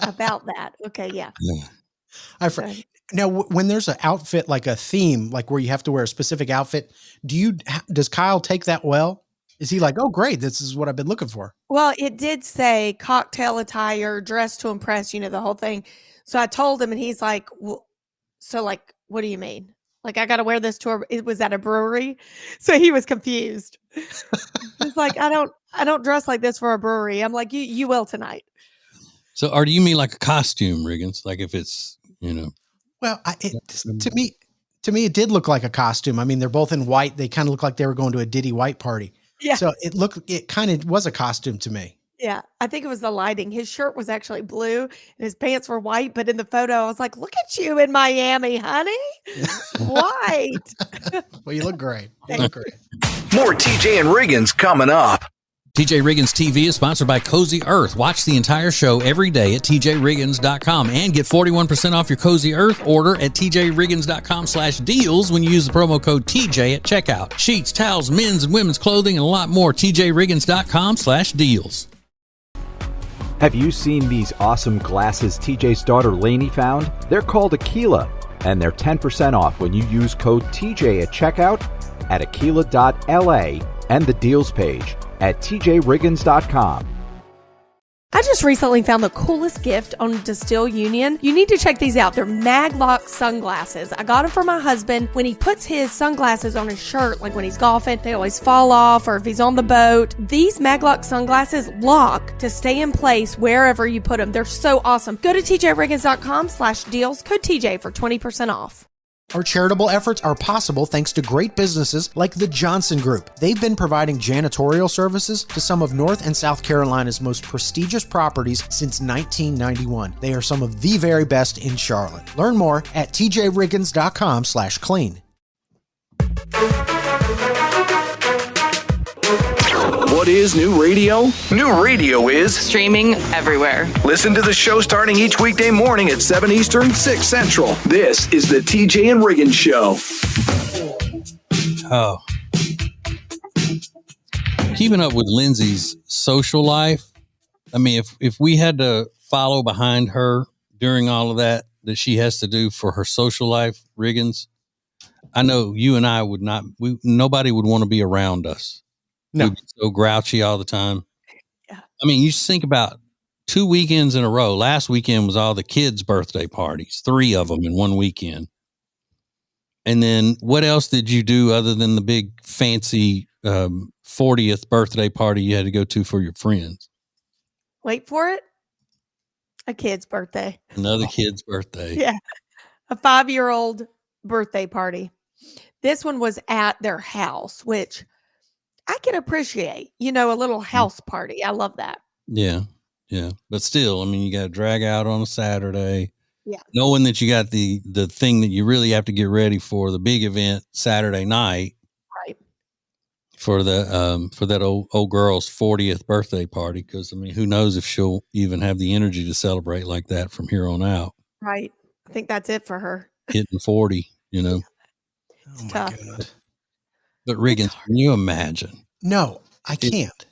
About that. Okay. Yeah. Now, when there's an outfit, like a theme, like where you have to wear a specific outfit, does Kyle take that well? Is he like, oh, great, this is what I've been looking for? Well, it did say cocktail attire, dress to impress, the whole thing. So I told him and he's like, well, so like, what do you mean? Like, I got to wear this it was at a brewery. So he was confused. He's like, I don't dress like this for a brewery. I'm like, you will tonight. So, or do you mean like a costume, Riggins? Like if it's, Well, to me, it did look like a costume. I mean, they're both in white. They kind of look like they were going to a Diddy White party. Yeah. So it kind of was a costume to me. Yeah. I think it was the lighting. His shirt was actually blue and his pants were white. But in the photo, I was like, look at you in Miami, honey. White. Well, you look great. More TJ and Riggins coming up. TJ Riggins TV is sponsored by Cozy Earth. Watch the entire show every day at tjriggins.com and get 41% off your Cozy Earth order at tjriggins.com/deals when you use the promo code TJ at checkout. Sheets, towels, men's and women's clothing, and a lot more. tjriggins.com/deals. Have you seen these awesome glasses TJ's daughter Lainey found? They're called Aquila, and they're 10% off when you use code TJ at checkout at aquila.la and the deals page at tjriggins.com. I just recently found the coolest gift on Distill Union. You need to check these out. They're mag-lock sunglasses. I got them for my husband. When he puts his sunglasses on his shirt, like when he's golfing, they always fall off, or if he's on the boat. These mag-lock sunglasses lock to stay in place wherever you put them. They're so awesome. Go to tjriggins.com/deals, code TJ for 20% off. Our charitable efforts are possible thanks to great businesses like the Johnson Group. They've been providing janitorial services to some of North and South Carolina's most prestigious properties since 1991. They are some of the very best in Charlotte. Learn more at tjriggins.com/clean. What is new radio? New radio is Streaming everywhere. listen to the show starting each weekday morning at 7 Eastern, 6 Central. This is the TJ and Riggins Show. Oh, keeping up with Lindsay's social life. I mean, if we had to follow behind her during all of that she has to do for her social life, Riggins, I know you and I would not. Nobody would want to be around us. No. We'd be so grouchy all the time. Yeah. I mean, you just think about 2 weekends in a row. Last weekend was all the kids' birthday parties, 3 of them in one weekend. And then what else did you do other than the big fancy 40th birthday party you had to go to for your friends? Wait for it. A kid's birthday. Another kid's birthday. Yeah. A 5-year-old birthday party. This one was at their house, which I can appreciate, a little house party. I love that. Yeah. Yeah. But still, I mean, you got to drag out on a Saturday. Yeah. Knowing that you got the thing that you really have to get ready for, the big event Saturday night. Right. For that old girl's 40th birthday party. Cause I mean, who knows if she'll even have the energy to celebrate like that from here on out. Right. I think that's it for her. Hitting 40, Oh It's my tough. God. But Riggins, can you imagine? No, I can't.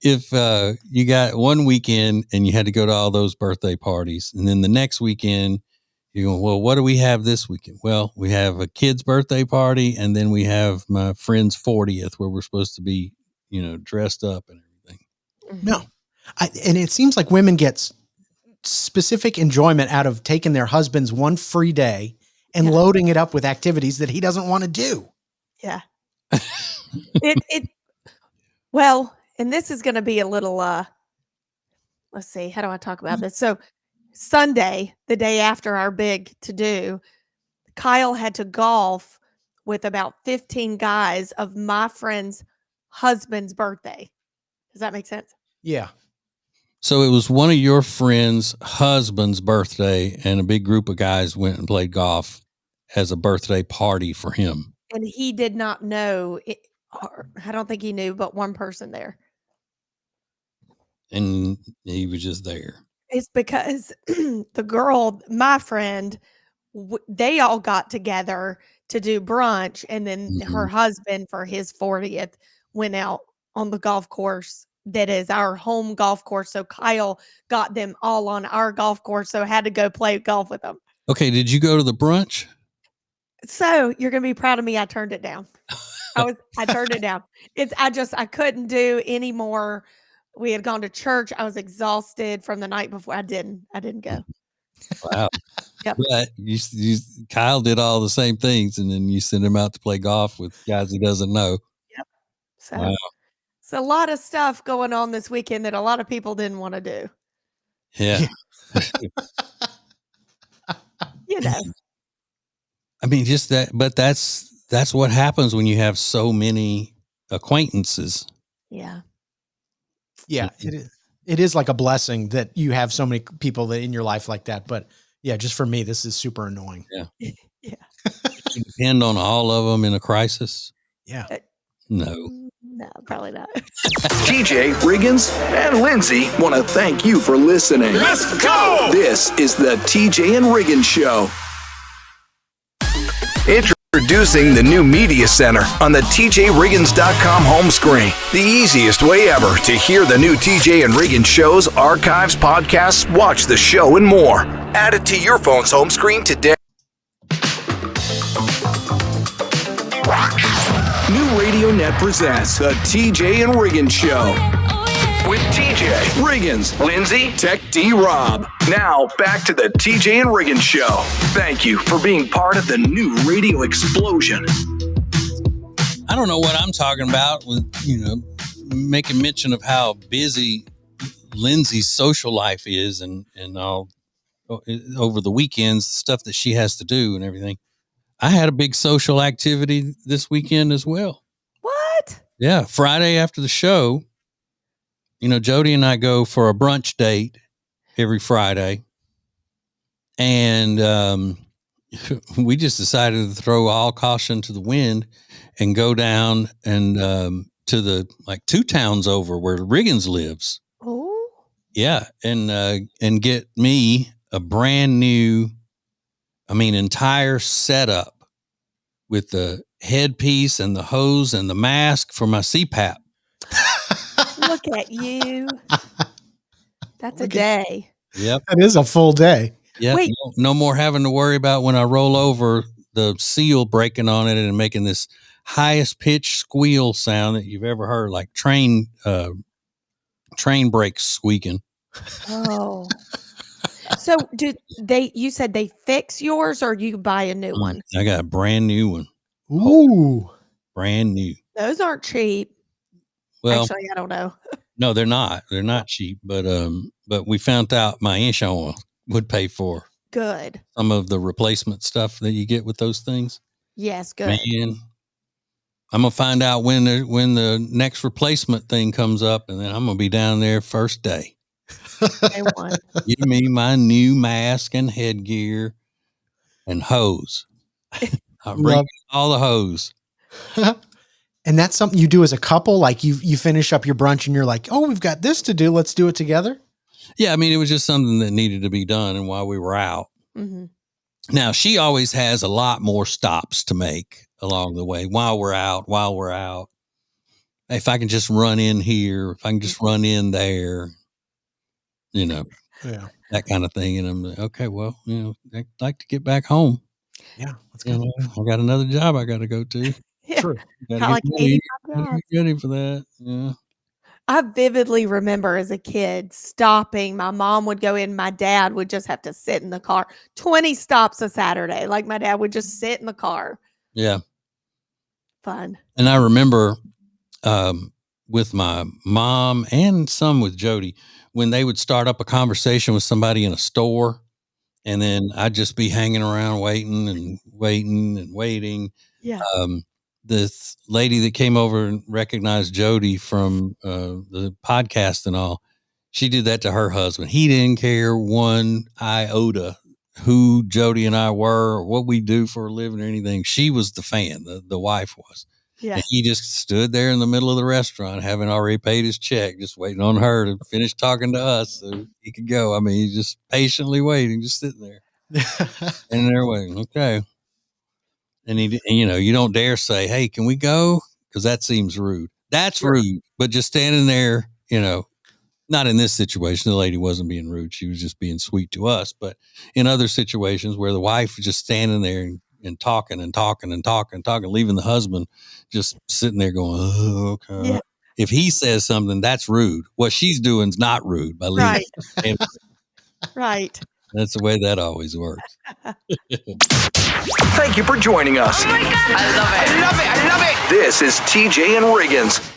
If you got one weekend and you had to go to all those birthday parties, and then the next weekend you go, well, what do we have this weekend? Well, we have a kid's birthday party, and then we have my friend's 40th where we're supposed to be, dressed up and everything. No. And it seems like women get specific enjoyment out of taking their husband's one free day and loading it up with activities that he doesn't want to do. Yeah. Well, and this is going to be a little, let's see, how do I talk about this? So Sunday, the day after our big to-do, Kyle had to golf with about 15 guys of my friend's husband's birthday. Does that make sense? Yeah. So it was one of your friend's husband's birthday, and a big group of guys went and played golf as a birthday party for him. And he did not know it. I don't think he knew but one person there. And he was just there. It's because the girl, my friend, they all got together to do brunch, and then her husband for his 40th went out on the golf course that is our home golf course. So Kyle got them all on our golf course, so I had to go play golf with them. Okay, did you go to the brunch? So you're gonna be proud of me. I turned it down. I turned it down. I couldn't do any more. We had gone to church. I was exhausted from the night before. I didn't go. Wow. Yep. But Kyle did all the same things, and then you send him out to play golf with guys he doesn't know. Yep. So wow. It's a lot of stuff going on this weekend that a lot of people didn't want to do. Yeah. I mean, just that, but that's what happens when you have so many acquaintances. Yeah. Yeah, it is. It is like a blessing that you have so many people that in your life like that. But yeah, just for me, this is super annoying. Yeah. Yeah. You depend on all of them in a crisis. Yeah. No, probably not. TJ, Riggins, and Lindsay want to thank you for listening. Let's go! This is the TJ and Riggins Show. Introducing the new Media Center on the TJRiggins.com home screen. The easiest way ever to hear the new TJ and Riggins shows, archives, podcasts, watch the show, and more. Add it to your phone's home screen today. New Radio Net presents the TJ and Riggins Show. With TJ, Riggins, Lindsay, Tech D Rob. Now, back to the TJ and Riggins Show. Thank you for being part of the new radio explosion. I don't know what I'm talking about with, making mention of how busy Lindsay's social life is and all over the weekends, stuff that she has to do and everything. I had a big social activity this weekend as well. What? Yeah. Friday after the show, Jody and I go for a brunch date every Friday. And we just decided to throw all caution to the wind and go down and to the 2 towns over where Riggins lives. Oh. Yeah. And get me a brand new, entire setup with the headpiece and the hose and the mask for my CPAP. Look at you. That's a day. Yep. That is a full day. Yep. Wait. No more having to worry about when I roll over the seal breaking on it and making this highest pitch squeal sound that you've ever heard, like train brakes squeaking. Oh. So you said they fix yours or you buy a new one? I got a brand new one. Ooh. Brand new. Those aren't cheap. Well, actually, I don't know. No, they're not. They're not cheap, but we found out my insurance would pay for Good. some of the replacement stuff that you get with those things. Yes, good. Man, I'm gonna find out when the next replacement thing comes up, and then I'm gonna be down there first day. Day one. Give me my new mask and headgear and hose. I'm bringing all the hose. And that's something you do as a couple? Like you finish up your brunch and you're like, oh, we've got this to do. Let's do it together. Yeah. I mean, it was just something that needed to be done. And while we were out, now she always has a lot more stops to make along the way while we're out. If I can just run in here, if I can just run in there, that kind of thing. And I'm like, okay, well, I'd like to get back home. Yeah. Let's go. I got another job I got to go to. Yeah. True. Like 85 jobs. Get ready for that. Yeah. I vividly remember as a kid stopping. My mom would go in. My dad would just have to sit in the car. 20 stops a Saturday. Like my dad would just sit in the car. Yeah. Fun. And I remember with my mom and some with Jody, when they would start up a conversation with somebody in a store, and then I'd just be hanging around waiting. Yeah. This lady that came over and recognized Jody from the podcast and all, she did that to her husband. He didn't care one iota who Jody and I were or what we do for a living or anything. She was the fan, the wife was. Yeah. And he just stood there in the middle of the restaurant, having already paid his check, just waiting on her to finish talking to us so he could go. I mean, he's just patiently waiting, just sitting there. And they're waiting. Okay. And you don't dare say, hey, can we go? Because that seems rude. That's rude. But just standing there, not in this situation. The lady wasn't being rude. She was just being sweet to us. But in other situations where the wife was just standing there and talking, leaving the husband just sitting there going, oh, okay. Yeah. If he says something, that's rude. What she's doing is not rude by leaving. Right. Right. That's the way that always works. Thank you for joining us. Oh my God. I love it. This is TJ and Riggins.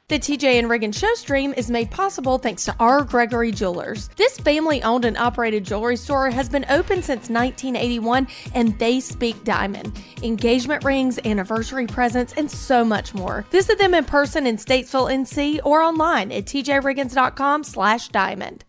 The TJ and Riggins show stream is made possible thanks to R. Gregory Jewelers. This family-owned and operated jewelry store has been open since 1981, and they speak diamond. Engagement rings, anniversary presents, and so much more. Visit them in person in Statesville, NC, or online at tjriggins.com/diamond.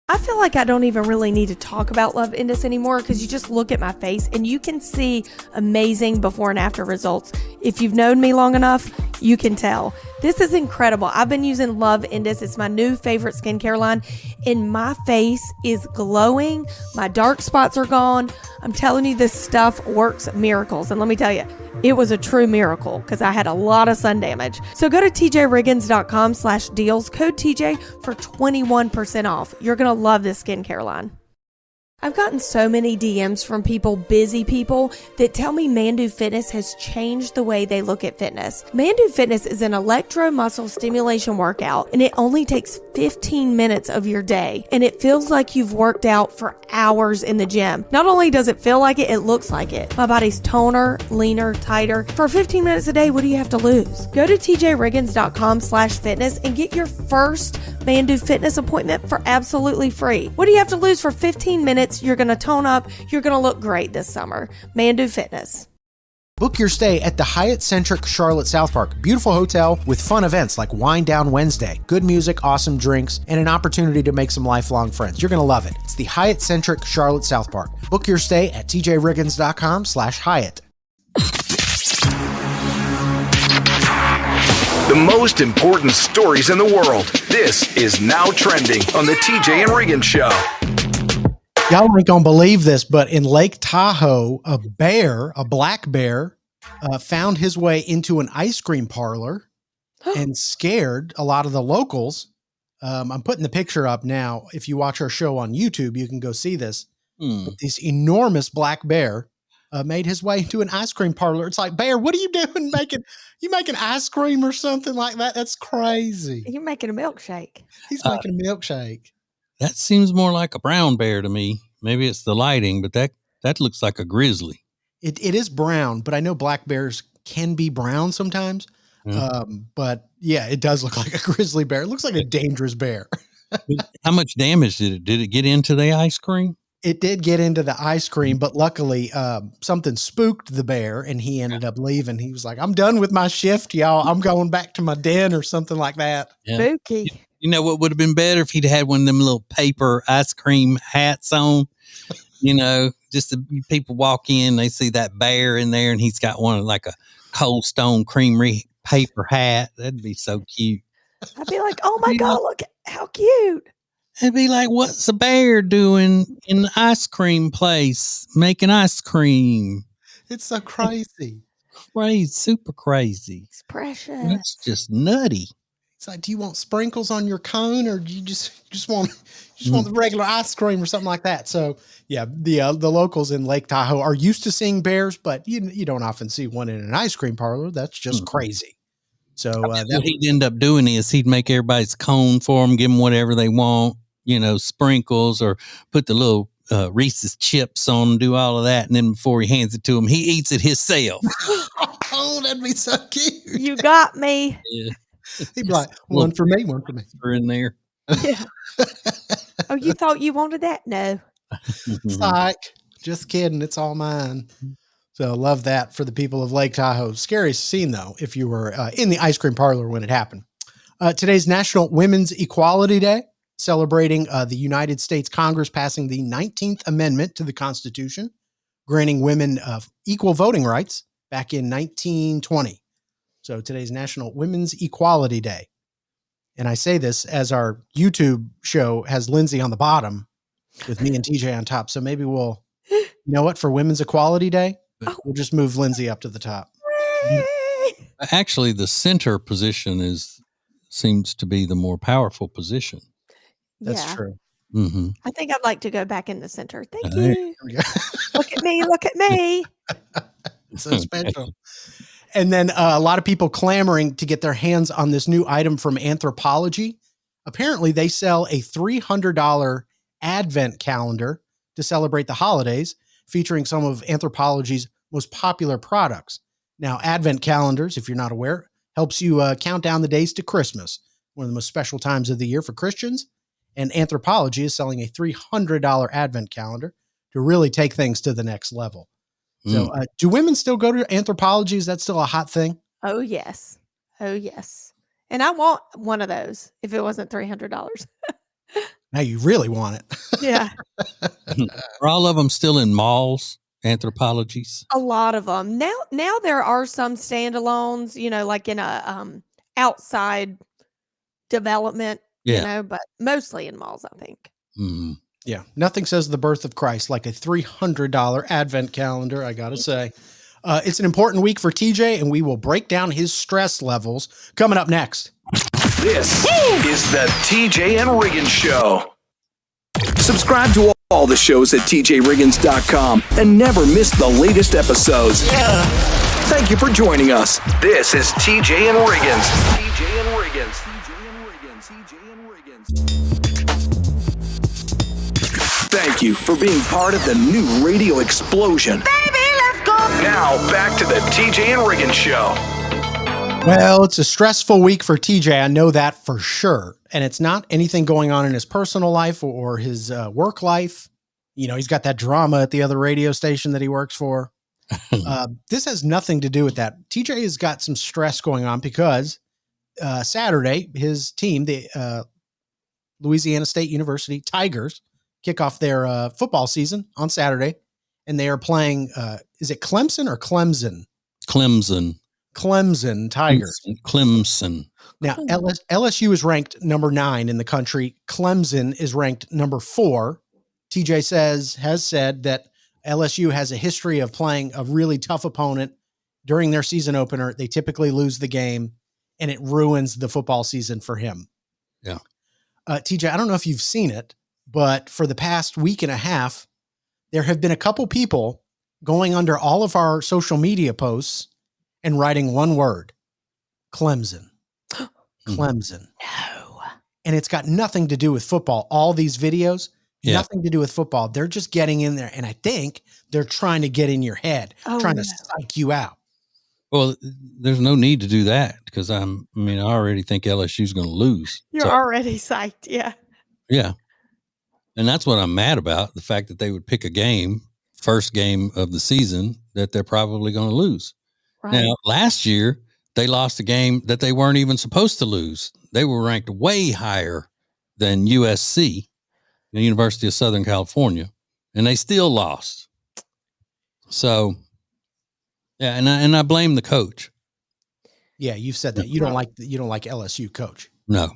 I feel like I don't even really need to talk about Love Indus anymore because you just look at my face and you can see amazing before and after results. If you've known me long enough, you can tell. This is incredible. I've been using Love Indus. It's my new favorite skincare line, and my face is glowing. My dark spots are gone. I'm telling you, this stuff works miracles. And let me tell you, it was a true miracle because I had a lot of sun damage. So go to tjriggins.com/deals, code TJ for 21% off. You're going to love this skincare line. I've gotten so many DMs from busy people, that tell me Mandu Fitness has changed the way they look at fitness. Mandu Fitness is an electromuscle stimulation workout, and it only takes 15 minutes of your day, and it feels like you've worked out for hours in the gym. Not only does it feel like it, it looks like it. My body's toner, leaner, tighter. For 15 minutes a day, what do you have to lose? Go to tjriggins.com/fitness and get your first Mandu Fitness appointment for absolutely free. What do you have to lose for 15 minutes? You're going to tone up. You're going to look great this summer. Mandu Fitness. Book your stay at the Hyatt-centric Charlotte South Park. Beautiful hotel with fun events like Wine Down Wednesday, good music, awesome drinks, and an opportunity to make some lifelong friends. You're going to love it. It's the Hyatt-centric Charlotte South Park. Book your stay at tjriggins.com/Hyatt. The most important stories in the world. This is Now Trending on the TJ and Riggins Show. Y'all aren't going to believe this, but in Lake Tahoe, a black bear, found his way into an ice cream parlor and scared a lot of the locals. I'm putting the picture up now. If you watch our show on YouTube, you can go see this. But this enormous black bear made his way into an ice cream parlor. It's like, Bear, what are you doing? You making ice cream or something like that? That's crazy. You're making a milkshake. He's making a milkshake. That seems more like a brown bear to me. Maybe it's the lighting, but that looks like a grizzly. It is brown, but I know black bears can be brown sometimes. But yeah, it does look like a grizzly bear. It looks like a dangerous bear. How much damage did it? Did it get into the ice cream? It did get into the ice cream, but luckily something spooked the bear and he ended up leaving. He was like, I'm done with my shift, y'all. I'm going back to my den or something like that. Yeah. Spooky. You know what would have been better if he'd had one of them little paper ice cream hats on? You know, just the people walk in, they see that bear in there and he's got one like a Cold Stone Creamery paper hat. That'd be so cute. I'd be like, oh my God, look how cute. It'd be like, what's a bear doing in the ice cream place making ice cream? It's so crazy. Crazy, super crazy. It's precious. That's just nutty. It's like, do you want sprinkles on your cone, or do you just want the regular ice cream or something like that? So yeah, the locals in Lake Tahoe are used to seeing bears, but you don't often see one in an ice cream parlor. That's just crazy. So what he'd end up doing is he'd make everybody's cone for them, give them whatever they want, you know, sprinkles, or put the little Reese's chips on, do all of that, and then before he hands it to him, he eats it himself. Oh, that'd be so cute. You got me. Yeah. He'd be like, one for me, one for me. In there. Yeah. Oh, you thought you wanted that? No. Psych. Just kidding. It's all mine. So love that for the people of Lake Tahoe. Scary scene, though, if you were in the ice cream parlor when it happened. Today's National Women's Equality Day, celebrating the United States Congress passing the 19th Amendment to the Constitution, granting women equal voting rights back in 1920. So today's National Women's Equality Day. And I say this as our YouTube show has Lindsay on the bottom with me and TJ on top. So maybe we'll, you know what, for Women's Equality Day, we'll just move Lindsay up to the top. Actually, the center position seems to be the more powerful position. That's true. Mm-hmm. I think I'd like to go back in the center. Thank Hey. you. Look at me. Look at me. So special. And then a lot of people clamoring to get their hands on this new item from Anthropology. Apparently, they sell a $300 advent calendar to celebrate the holidays, featuring some of Anthropology's most popular products. Now, advent calendars, if you're not aware, helps you count down the days to Christmas, one of the most special times of the year for Christians. And Anthropology is selling a $300 advent calendar to really take things to the next level. So do women still go to Anthropology? Is that still a hot thing? Oh, yes. Oh, yes. And I want one of those if it wasn't $300. Now you really want it. Yeah. Are all of them still in malls, Anthropologies? A lot of them. Now there are some standalones, you know, like in a outside development, you know, but mostly in malls, I think. Mm-hmm. Yeah. Nothing says the birth of Christ like a $300 advent calendar, I got to say. It's an important week for TJ, and we will break down his stress levels coming up next. This is the TJ and Riggins Show. Subscribe to all the shows at tjriggins.com and never miss the latest episodes. Thank you for joining us. This is TJ and Riggins. TJ and Riggins. TJ and Riggins. TJ and Riggins. Thank you for being part of the new radio explosion. Baby, let's go. Now, back to the TJ and Riggins Show. Well, it's a stressful week for TJ. I know that for sure. And it's not anything going on in his personal life or his work life. You know, he's got that drama at the other radio station that he works for. This has nothing to do with that. TJ has got some stress going on because Saturday, his team, the Louisiana State University Tigers, kick off their football season on Saturday. And they are playing, is it Clemson or Clemson? Clemson Tigers. Clemson. Now, LSU is ranked number 9 in the country. Clemson is ranked number 4. TJ has said that LSU has a history of playing a really tough opponent during their season opener, they typically lose the game and it ruins the football season for him. Yeah. TJ, I don't know if you've seen it, but for the past week and a half, there have been a couple people going under all of our social media posts and writing one word, Clemson. Clemson. No. And it's got nothing to do with football. All these videos, Yeah. nothing to do with football. They're just getting in there. And I think they're trying to get in your head, trying to psych you out. Well, there's no need to do that because I already think LSU's going to lose. You're already psyched. Yeah. Yeah. And that's what I'm mad about. The fact that they would pick a game, first game of the season, that they're probably going to lose. Right. Now, last year, they lost a game that they weren't even supposed to lose. They were ranked way higher than USC, the University of Southern California, and they still lost. So, yeah, and I blame the coach. Yeah, you've said that. You don't like LSU coach. No,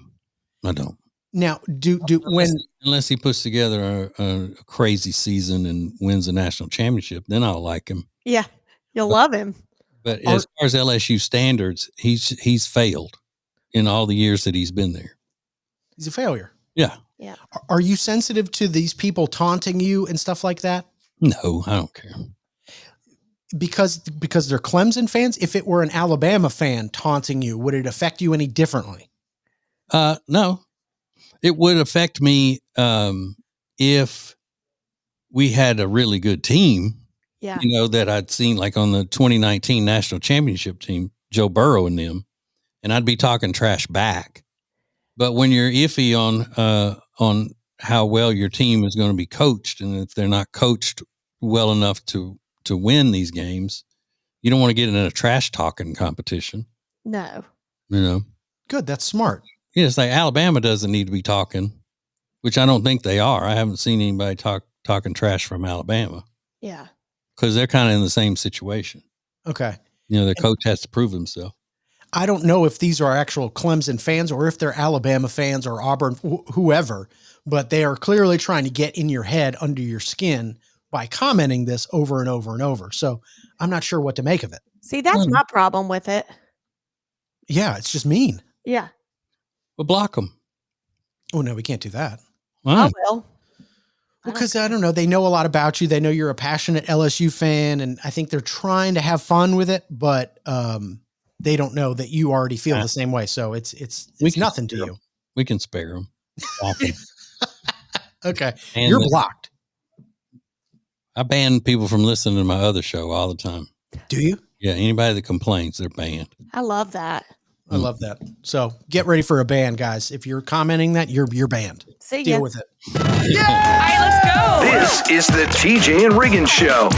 I don't. Now, unless he puts together a crazy season and wins a national championship, then I'll like him. Yeah, you'll love him. But as far as LSU standards, he's failed in all the years that he's been there. He's a failure. Yeah. Yeah. Are you sensitive to these people taunting you and stuff like that? No, I don't care. Because they're Clemson fans? If it were an Alabama fan taunting you, would it affect you any differently? No. It would affect me if we had a really good team. Yeah. That I'd seen like on the 2019 national championship team, Joe Burrow and them, and I'd be talking trash back. But when you're iffy on how well your team is going to be coached, and if they're not coached well enough to win these games, you don't want to get in a trash talking competition. No. Good. That's smart. Yeah, it's like Alabama doesn't need to be talking, which I don't think they are. I haven't seen anybody talking trash from Alabama. Yeah. Because they're kind of in the same situation. Okay. Their coach has to prove himself. I don't know if these are actual Clemson fans or if they're Alabama fans or Auburn, whoever, but they are clearly trying to get in your head, under your skin by commenting this over and over and over. So I'm not sure what to make of it. See, that's my problem with it. Yeah, it's just mean. Yeah. Well, block them. Oh, no, we can't do that. I will. Well, because I don't know. They know a lot about you. They know you're a passionate LSU fan, and I think they're trying to have fun with it, but they don't know that you already feel the same way. So it's nothing to you. We can spare them. Okay. You're blocked. I ban people from listening to my other show all the time. Do you? Yeah. Anybody that complains, they're banned. I love that. I love that. So get ready for a ban, guys. If you're commenting that, you're banned. See Deal ya. with it. Yeah. All right, let's go. This is the TJ and Riggins Show.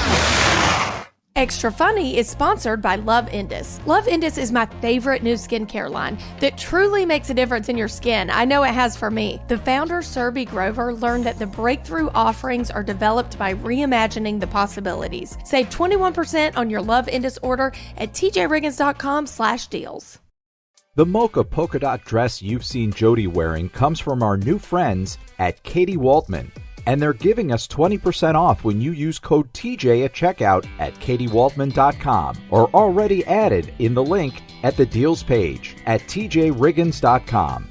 Extra Funny is sponsored by Love Indus. Love Indus is my favorite new skincare line that truly makes a difference in your skin. I know it has for me. The founder, Surby Grover, learned that the breakthrough offerings are developed by reimagining the possibilities. Save 21% on your Love Indus order at tjriggins.com/deals. The mocha polka dot dress you've seen Jody wearing comes from our new friends at Katie Waltman, and they're giving us 20% off when you use code TJ at checkout at katiewaltman.com or already added in the link at the deals page at tjriggins.com.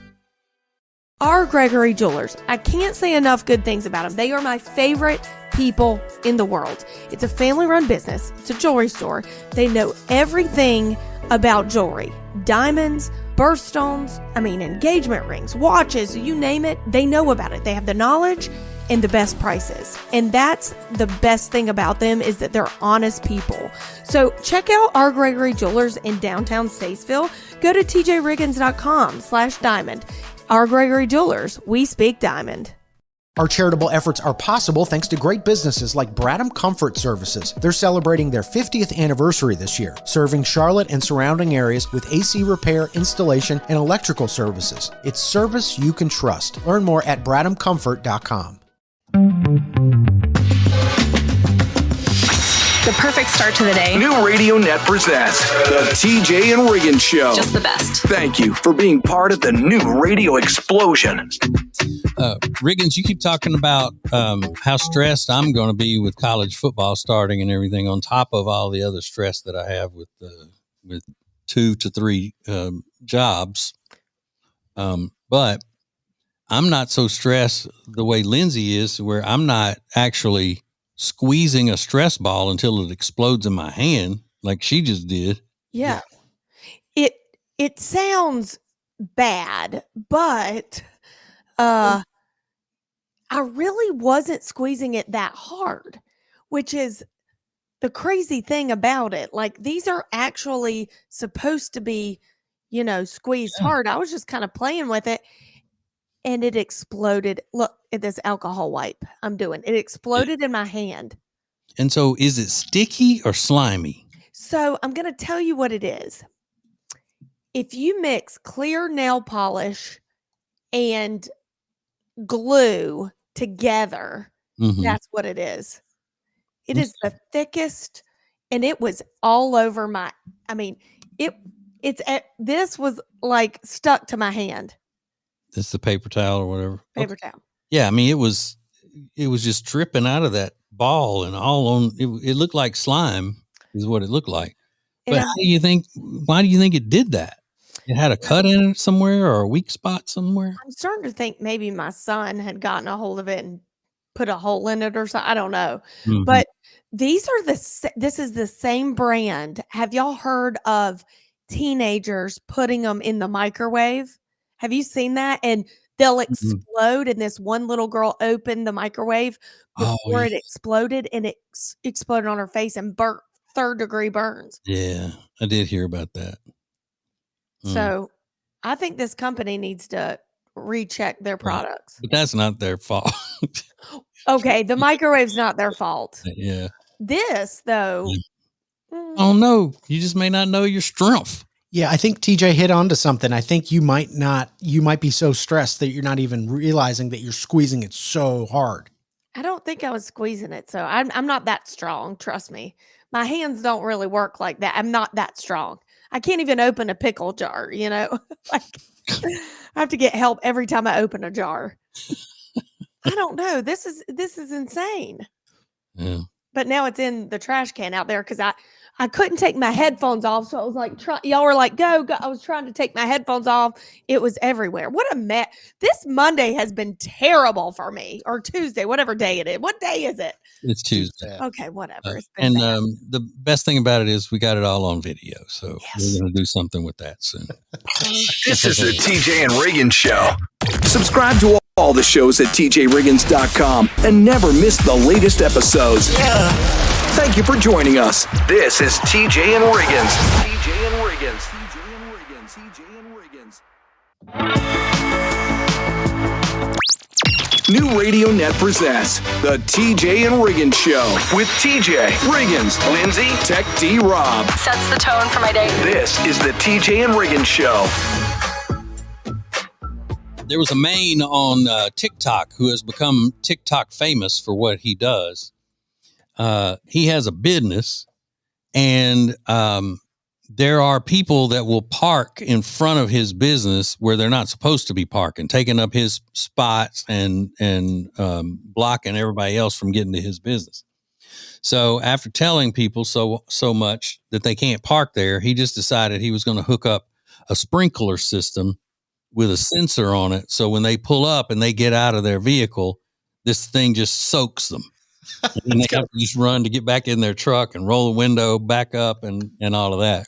R. Gregory Jewelers. I can't say enough good things about them. They are my favorite people in the world. It's a family-run business. It's a jewelry store. They know everything about jewelry. Diamonds, birthstones, engagement rings, watches, you name it, they know about it. They have the knowledge and the best prices. And that's the best thing about them, is that they're honest people. So check out R. Gregory Jewelers in downtown Statesville. Go to tjriggins.com/diamond. R. Gregory Jewelers, we speak diamond. Our charitable efforts are possible thanks to great businesses like Bradham Comfort Services. They're celebrating their 50th anniversary this year, serving Charlotte and surrounding areas with AC repair, installation, and electrical services. It's service you can trust. Learn more at bradhamcomfort.com. The perfect start to the day. New Radio Net presents the TJ and Riggins Show. Just the best. Thank you for being part of the new radio explosion. Riggins, you keep talking about how stressed I'm going to be with college football starting and everything, on top of all the other stress that I have with 2 to 3 jobs. But I'm not so stressed the way Lindsay is, where I'm not actually squeezing a stress ball until it explodes in my hand like she just did. Yeah. It sounds bad, but I really wasn't squeezing it that hard, which is the crazy thing about it. Like, these are actually supposed to be, squeezed hard. I was just kind of playing with it, and it exploded. Look at this alcohol wipe I'm doing. It exploded in my hand. And so is it sticky or slimy? So I'm going to tell you what it is. If you mix clear nail polish and glue together, that's what it is. It is the thickest, and it was all over this was like stuck to my hand. It's the paper towel or whatever. Paper towel. Yeah, I mean, it was just dripping out of that ball and all on it looked like slime is what it looked like. But why do you think it did that? It had a cut in it somewhere or a weak spot somewhere? I'm starting to think maybe my son had gotten a hold of it and put a hole in it or something. I don't know. But this is the same brand. Have y'all heard of teenagers putting them in the microwave? Have you seen that? And they'll explode. And this one little girl opened the microwave before it exploded, and it exploded on her face and burnt 3rd-degree burns. Yeah, I did hear about that. So I think this company needs to recheck their products. But that's not their fault. Okay, the microwave's not their fault. Yeah. This, though. Oh, no. You just may not know your strength. Yeah, I think TJ hit onto something. I think you might be so stressed that you're not even realizing that you're squeezing it so hard. I don't think I was squeezing it, so I'm not that strong, trust me. My hands don't really work like that. I'm not that strong. I can't even open a pickle jar, Like, I have to get help every time I open a jar. I don't know. This is insane. Yeah. But now it's in the trash can out there because I couldn't take my headphones off. So I was like, y'all were like, go. I was trying to take my headphones off. It was everywhere. What a mess. This Monday has been terrible for me, or Tuesday, whatever day it is. What day is it? It's Tuesday. Okay, whatever. And the best thing about it is we got it all on video. So we're going to do something with that soon. This is the TJ and Riggins Show. Subscribe to all the shows at tjriggins.com and never miss the latest episodes. Thank you for joining us. This is TJ and Riggins. TJ and Riggins. TJ and Riggins. TJ and Riggins. New Radio Net presents the TJ and Riggins Show with TJ, Riggins, Lindsay, Tech D Rob. Sets the tone for my day. This is the TJ and Riggins Show. There was a man on TikTok who has become TikTok famous for what he does. He has a business, and there are people that will park in front of his business where they're not supposed to be parking, taking up his spots and blocking everybody else from getting to his business. So after telling people so much that they can't park there, he just decided he was going to hook up a sprinkler system with a sensor on it. So when they pull up and they get out of their vehicle, this thing just soaks them. And they have to just run to get back in their truck and roll the window back up and all of that.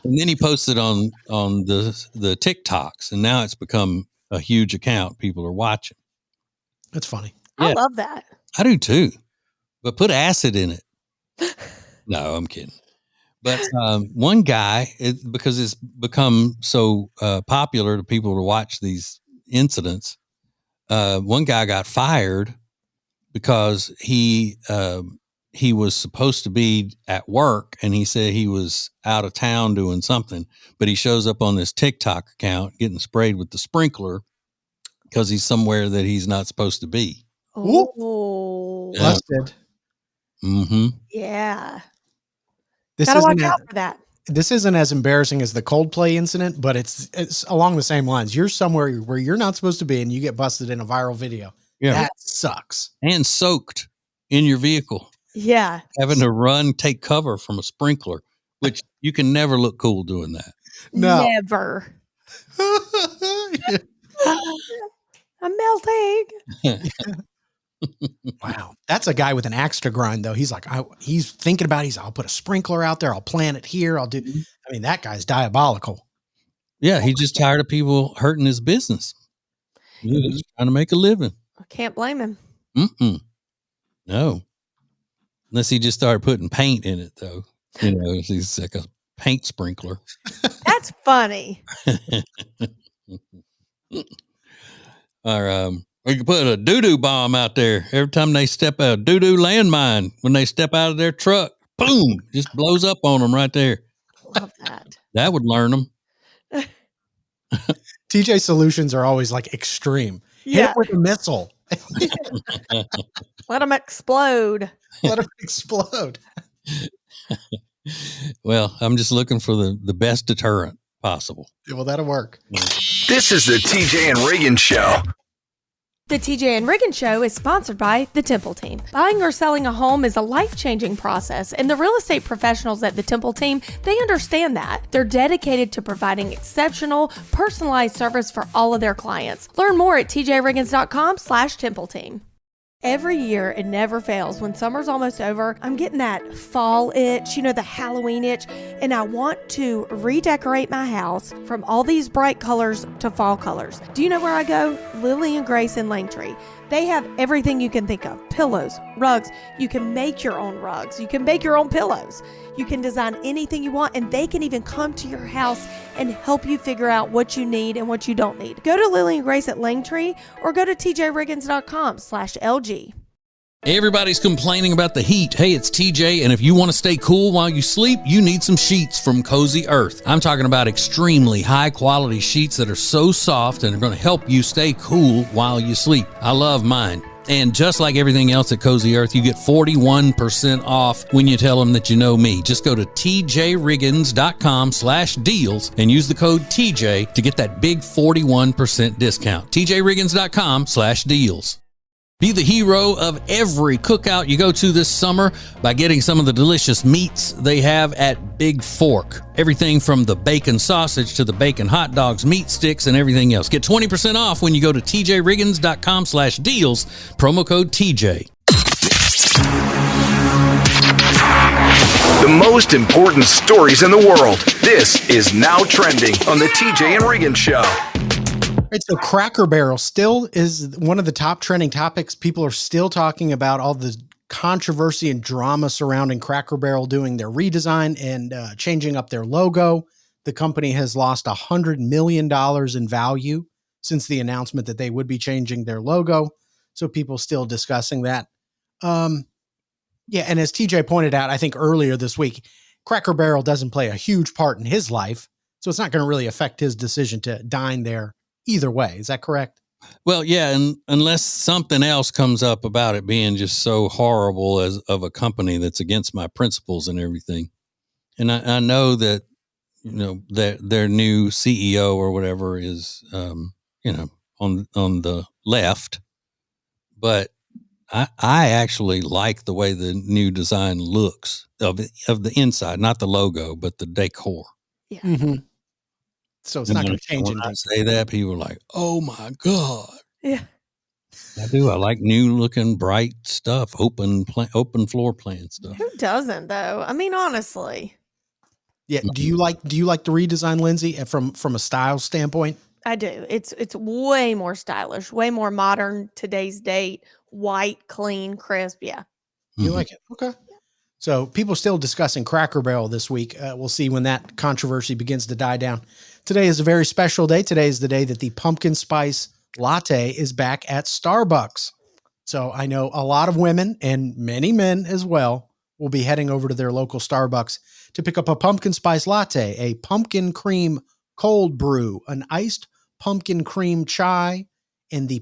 And then he posted on the TikToks, and now it's become a huge account. People are watching. That's funny. I love that. I do too. But put acid in it. No, I'm kidding. But one guy, because it's become so popular to people to watch these incidents, one guy got fired because he was supposed to be at work, and he said he was out of town doing something, but he shows up on this TikTok account getting sprayed with the sprinkler because he's somewhere that he's not supposed to be. Oh, Busted. Mm-hmm. yeah. This Gotta isn't watch out for that. this isn't as embarrassing as the Coldplay incident, but it's along the same lines. You're somewhere where you're not supposed to be and you get busted in a viral video. Yeah. That sucks. And soaked in your vehicle. Yeah. Having to run, take cover from a sprinkler, which you can never look cool doing that. No. Never. I'm melting. Wow. That's a guy with an axe to grind, though. He's like, he's thinking about I'll put a sprinkler out there. I'll plant it here. I mean, that guy's diabolical. Yeah. He's just tired of people hurting his business. He's just trying to make a living. I can't blame him. No. Unless he just started putting paint in it, though. He's like a paint sprinkler. That's funny. Or we could put a doo-doo bomb out there. Every time they step out, a doo-doo landmine, when they step out of their truck, boom, just blows up on them right there. Love that. That would learn them. TJ solutions are always like extreme. Hit Yeah. it with a missile. Let them explode. Let them explode. Well, I'm just looking for the best deterrent possible. Yeah, well, that'll work. This is the TJ and Riggins Show. The TJ and Riggins Show is sponsored by the Temple Team. Buying or selling a home is a life-changing process, and the real estate professionals at the Temple Team, they understand that. They're dedicated to providing exceptional, personalized service for all of their clients. Learn more at tjriggins.com/Temple Team. Every year, it never fails. When summer's almost over, I'm getting that fall itch, the Halloween itch, and I want to redecorate my house from all these bright colors to fall colors. Do you know where I go? Lily and Grace in Langtree. They have everything you can think of. Pillows, rugs. You can make your own rugs. You can make your own pillows. You can design anything you want, and they can even come to your house and help you figure out what you need and what you don't need. Go to Lily and Grace at Langtree or go to tjriggins.com/LG. Everybody's complaining about the heat. Hey, it's TJ, and if you want to stay cool while you sleep, you need some sheets from Cozy Earth. I'm talking about extremely high-quality sheets that are so soft and are going to help you stay cool while you sleep. I love mine. And just like everything else at Cozy Earth, you get 41% off when you tell them that you know me. Just go to tjriggins.com/deals and use the code TJ to get that big 41% discount. tjriggins.com/deals. Be the hero of every cookout you go to this summer by getting some of the delicious meats they have at Big Fork. Everything from the bacon sausage to the bacon hot dogs, meat sticks, and everything else. Get 20% off when you go to tjriggins.com/deals, promo code TJ. The most important stories in the world. This is Now Trending on the TJ and Riggins Show. Right, so Cracker Barrel still is one of the top trending topics. People are still talking about all the controversy and drama surrounding Cracker Barrel doing their redesign and changing up their logo. The company has lost $100 million in value since the announcement that they would be changing their logo. So people still discussing that. Yeah, and as TJ pointed out, I think earlier this week, Cracker Barrel doesn't play a huge part in his life, so it's not going to really affect his decision to dine there either way. Is that correct? Well, yeah, and unless something else comes up about it being just so horrible as of a company that's against my principles and everything. And I know that, their new CEO or whatever is, on the left, but I actually like the way the new design looks of the inside, not the logo, but the decor. Yeah. Mm-hmm. So it's not going to change when anything. I say that, people are like, "Oh my God!" Yeah. I do. I like new looking, bright stuff, open floor plan stuff. Who doesn't though? I mean, honestly. Yeah. Do you like the redesign, Lindsay, from a style standpoint? I do. It's way more stylish, way more modern, today's date, white, clean, crisp. Yeah. You like it? Okay. So people still discussing Cracker Barrel this week. We'll see when that controversy begins to die down. Today is a very special day. Today is the day that the pumpkin spice latte is back at Starbucks. So I know a lot of women and many men as well will be heading over to their local Starbucks to pick up a pumpkin spice latte, a pumpkin cream cold brew, an iced pumpkin cream chai, and the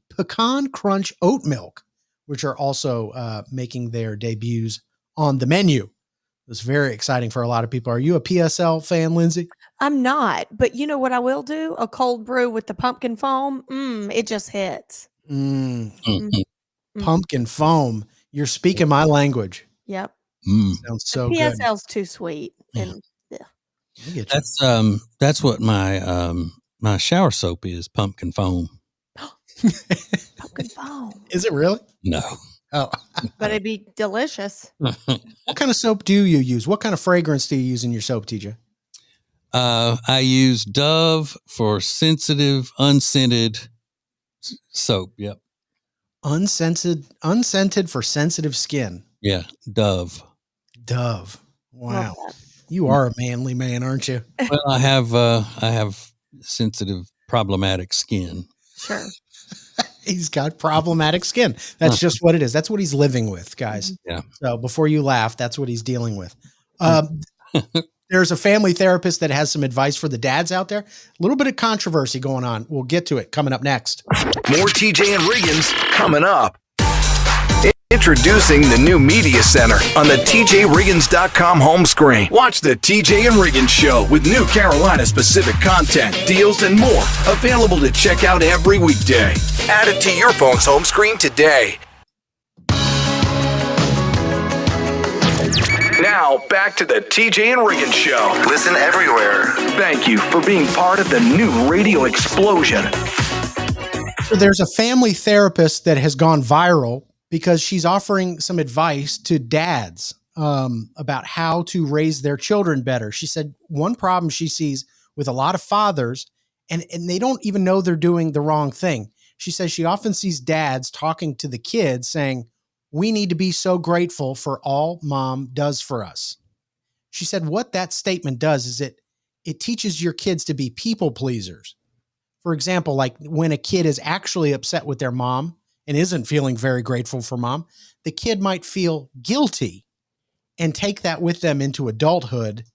pecan crunch oat milk, which are also making their debuts on the menu. was very exciting for a lot of people. Are you a PSL fan, Lindsay? I'm not, but you know what I will do? A cold brew with the pumpkin foam. It just hits. Pumpkin foam. You're speaking my language. Yep. Sounds The so good. PSL's too sweet. And That's what my shower soap is, pumpkin foam. pumpkin foam. Is it really? No. Oh. But it'd be delicious. What kind of soap do you use? What kind of fragrance do you use in your soap, TJ? I use Dove for sensitive, unscented soap. Yep. Unscented for sensitive skin. Yeah. Dove. Wow. You are a manly man, aren't you? Well, I have sensitive, problematic skin. Sure. He's got problematic skin. That's just what it is. That's what he's living with, guys. Yeah. So before you laugh, that's what he's dealing with. There's a family therapist that has some advice for the dads out there. A little bit of controversy going on. We'll get to it coming up next. More TJ and Riggins coming up. Introducing the new Media Center on the TJRiggins.com home screen. Watch the TJ and Riggins Show with new Carolina-specific content, deals, and more. Available to check out every weekday. Add it to your phone's home screen today. Now, back to the TJ and Riggins Show. Listen everywhere. Thank you for being part of the new radio explosion. So there's a family therapist that has gone viral because she's offering some advice to dads about how to raise their children better. She said one problem she sees with a lot of fathers, and they don't even know they're doing the wrong thing. She says she often sees dads talking to the kids saying, "We need to be so grateful for all mom does for us." She said what that statement does is it teaches your kids to be people pleasers. For example, like when a kid is actually upset with their mom and isn't feeling very grateful for mom, the kid might feel guilty and take that with them into adulthood.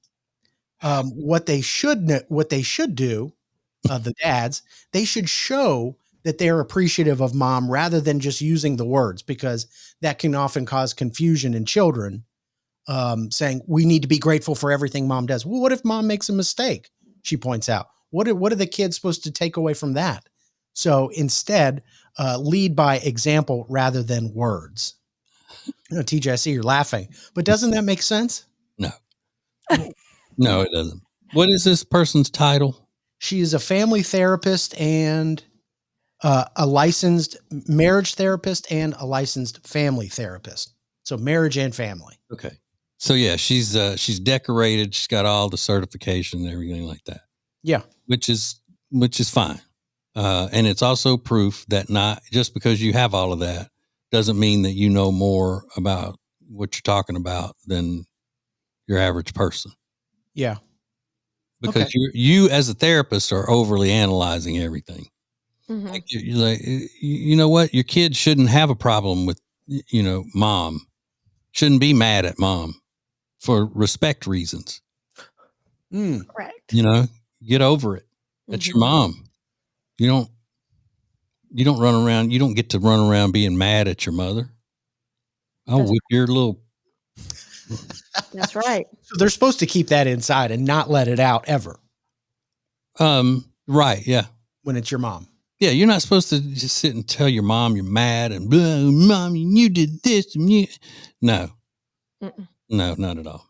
What they should do, the dads, they should show that they're appreciative of mom rather than just using the words, because that can often cause confusion in children, saying we need to be grateful for everything mom does. Well, what if mom makes a mistake? She points out. What are the kids supposed to take away from that? So instead, lead by example rather than words. TJ, I see you're laughing, but doesn't that make sense? No. No, it doesn't. What is this person's title? She is a family therapist and a licensed marriage therapist and a licensed family therapist. So marriage and family. Okay. So yeah, she's decorated. She's got all the certification and everything like that. Yeah. Which is fine. And it's also proof that not just because you have all of that doesn't mean that you know more about what you're talking about than your average person. Yeah. Because you as a therapist are overly analyzing everything. Mm-hmm. Like you're like, you know what? Your kid shouldn't have a problem with, mom. Shouldn't be mad at mom for respect reasons. Correct. Get over it. That's your mom. You don't run around. You don't get to run around being mad at your mother. I'll whip your little. That's right. So they're supposed to keep that inside and not let it out ever. Right. Yeah. When it's your mom. Yeah. You're not supposed to just sit and tell your mom you're mad and blah, mom, you did this. And you. No, no, not at all.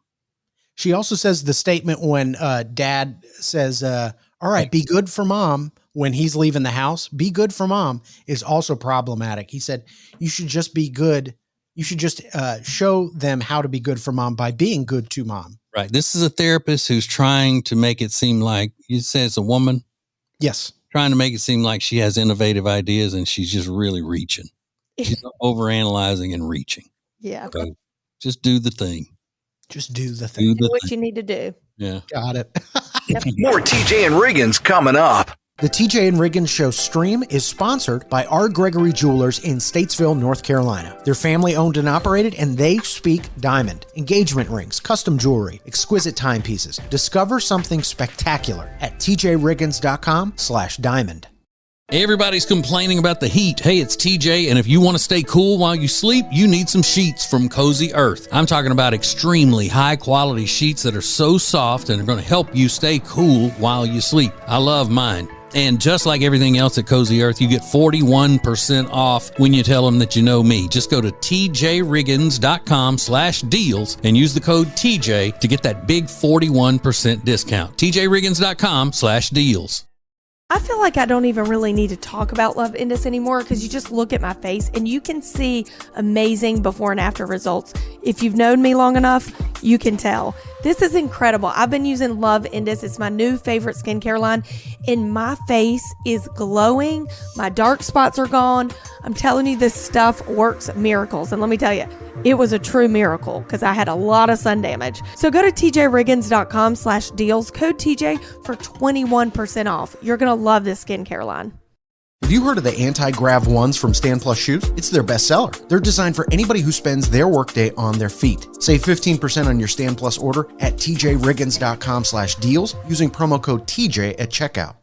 She also says the statement when dad says, all right, be good for mom when he's leaving the house, be good for mom is also problematic. He said, you should just be good. You should just show them how to be good for mom by being good to mom. Right. This is a therapist who's trying to make it seem like, you said it's a woman. Yes. Trying to make it seem like she has innovative ideas and she's just really reaching. She's overanalyzing and reaching. Yeah. So just do the thing. Just do the thing. Do what you need to do. Yeah. Got it. More TJ and Riggins coming up. The TJ and Riggins Show stream is sponsored by R. Gregory Jewelers in Statesville, North Carolina. They're family owned and operated, and they speak diamond, engagement rings, custom jewelry, exquisite timepieces. Discover something spectacular at tjriggins.com/diamond. Everybody's complaining about the heat. Hey, it's TJ, and if you want to stay cool while you sleep, you need some sheets from Cozy Earth. I'm talking about extremely high-quality sheets that are so soft and are going to help you stay cool while you sleep. I love mine. And just like everything else at Cozy Earth, you get 41% off when you tell them that you know me. Just go to tjriggins.com/deals and use the code TJ to get that big 41% discount. tjriggins.com/deals. I feel like I don't even really need to talk about Love Indus anymore because you just look at my face and you can see amazing before and after results. If you've known me long enough, you can tell. This is incredible. I've been using Love Indus. It's my new favorite skincare line, and my face is glowing. My dark spots are gone. I'm telling you, this stuff works miracles. And let me tell you, it was a true miracle because I had a lot of sun damage. So go to tjriggins.com/deals, code TJ for 21% off. You're going to love this skincare line. Have you heard of the anti-grav ones from Stand Plus Shoes? It's their bestseller. They're designed for anybody who spends their workday on their feet. Save 15% on your Stand Plus order at tjriggins.com/deals using promo code TJ at checkout.